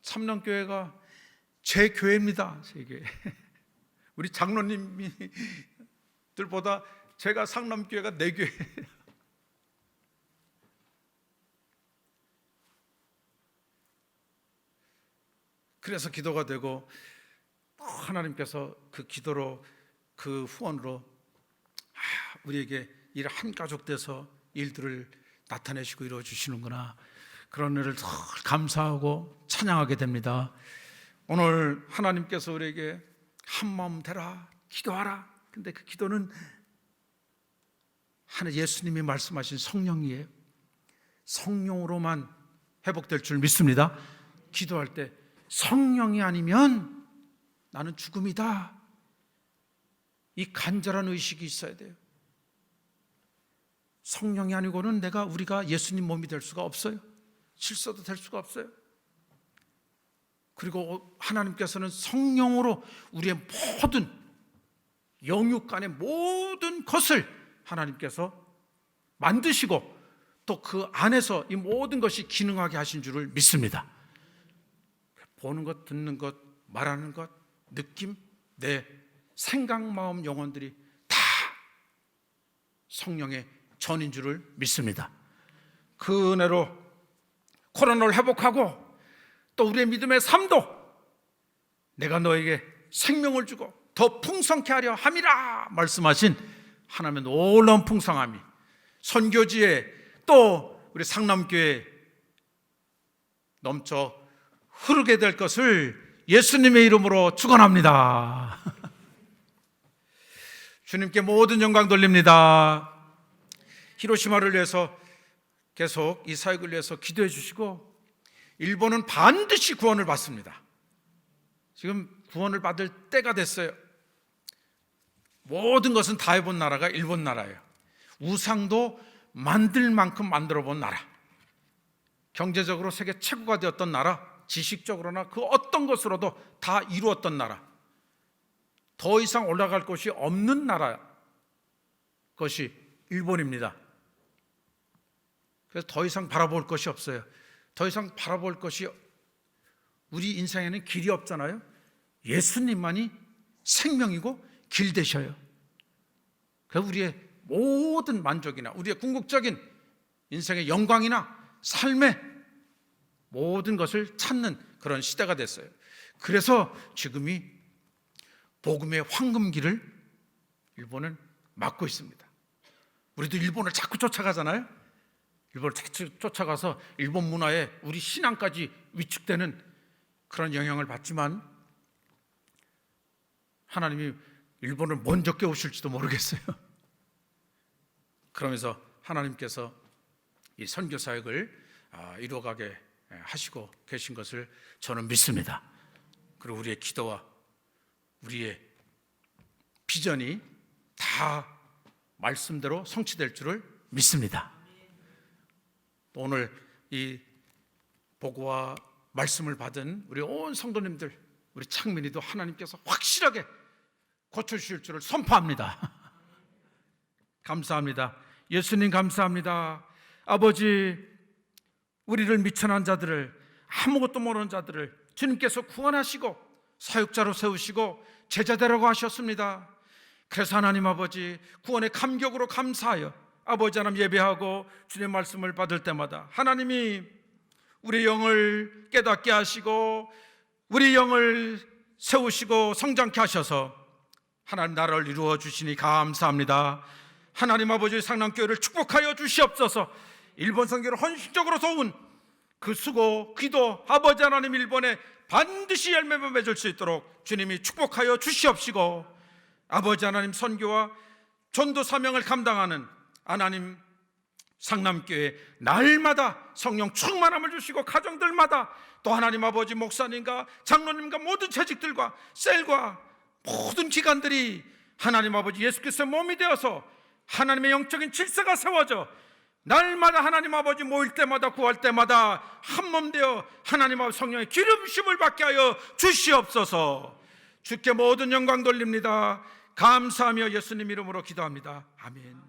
A: 삼남교회가 제 교회입니다. 제 교회. 우리 장로님들보다 제가 상남교회가 내 교회. 그래서 기도가 되고 하나님께서 그 기도로 그 후원으로 우리에게 일 한 가족 돼서 일들을 나타내시고 이루어 주시는구나, 그런 일을 더 감사하고 찬양하게 됩니다. 오늘 하나님께서 우리에게 한마음 되라, 기도하라. 근데 그 기도는 하나 예수님이 말씀하신 성령이에요. 성령으로만 회복될 줄 믿습니다. 기도할 때 성령이 아니면 나는 죽음이다, 이 간절한 의식이 있어야 돼요. 성령이 아니고는 우리가 예수님 몸이 될 수가 없어요. 실서도 될 수가 없어요. 그리고 하나님께서는 성령으로 우리의 모든 영육 간의 모든 것을 하나님께서 만드시고 또 그 안에서 이 모든 것이 기능하게 하신 줄을 믿습니다. 보는 것, 듣는 것, 말하는 것, 느낌, 내 생각, 마음, 영혼들이 다 성령의 전인 줄을 믿습니다. 그 은혜로 코로나를 회복하고 또 우리의 믿음의 삶도 내가 너에게 생명을 주고 더 풍성케 하려 함이라 말씀하신 하나님의 놀라운 풍성함이 선교지에 또 우리 상남교회에 넘쳐 흐르게 될 것을 예수님의 이름으로 축원합니다. 주님께 모든 영광 돌립니다. 히로시마를 위해서 계속 이 사역을 위해서 기도해 주시고 일본은 반드시 구원을 받습니다. 지금 구원을 받을 때가 됐어요. 모든 것은 다 해본 나라가 일본 나라예요. 우상도 만들 만큼 만들어 본 나라, 경제적으로 세계 최고가 되었던 나라, 지식적으로나 그 어떤 것으로도 다 이루었던 나라, 더 이상 올라갈 곳이 없는 나라 것이 일본입니다. 그래서 더 이상 바라볼 것이 없어요. 더 이상 바라볼 것이, 우리 인생에는 길이 없잖아요. 예수님만이 생명이고 길 되셔요. 그래서 우리의 모든 만족이나 우리의 궁극적인 인생의 영광이나 삶의 모든 것을 찾는 그런 시대가 됐어요. 그래서 지금이 복음의 황금기를 일본은 막고 있습니다. 우리도 일본을 자꾸 쫓아가잖아요. 일본을 자꾸 쫓아가서 일본 문화에 우리 신앙까지 위축되는 그런 영향을 받지만 하나님이 일본을 먼저 깨우실지도 모르겠어요. 그러면서 하나님께서 이 선교 사역을 이루어가게 하시고 계신 것을 저는 믿습니다. 그리고 우리의 기도와 우리의 비전이 다 말씀대로 성취될 줄을 믿습니다. 오늘 이 보고와 말씀을 받은 우리 온 성도님들, 우리 창민이도 하나님께서 확실하게 고쳐주실 줄을 선포합니다. 감사합니다. 예수님 감사합니다. 아버지, 우리를 미천한 자들을, 아무것도 모르는 자들을 주님께서 구원하시고 사역자로 세우시고 제자되라고 하셨습니다. 그래서 하나님 아버지 구원의 감격으로 감사하여 아버지 하나님 예배하고 주님의 말씀을 받을 때마다 하나님이 우리 영을 깨닫게 하시고 우리 영을 세우시고 성장케 하셔서 하나님 나라를 이루어 주시니 감사합니다. 하나님 아버지 상남교회를 축복하여 주시옵소서. 일본 선교를 헌신적으로 도운 그 수고, 기도 아버지 하나님 일본에 반드시 열매를 맺을 수 있도록 주님이 축복하여 주시옵시고, 아버지 하나님 선교와 전도 사명을 감당하는 하나님 상남교회 날마다 성령 충만함을 주시고 가정들마다 또 하나님 아버지 목사님과 장로님과 모든 재직들과 셀과 모든 기관들이 하나님 아버지 예수 그리스도의 몸이 되어서 하나님의 영적인 질서가 세워져 날마다 하나님 아버지 모일 때마다 구할 때마다 한 몸 되어 하나님 아버지 성령의 기름심을 받게 하여 주시옵소서. 주께 모든 영광 돌립니다. 감사하며 예수님 이름으로 기도합니다. 아멘.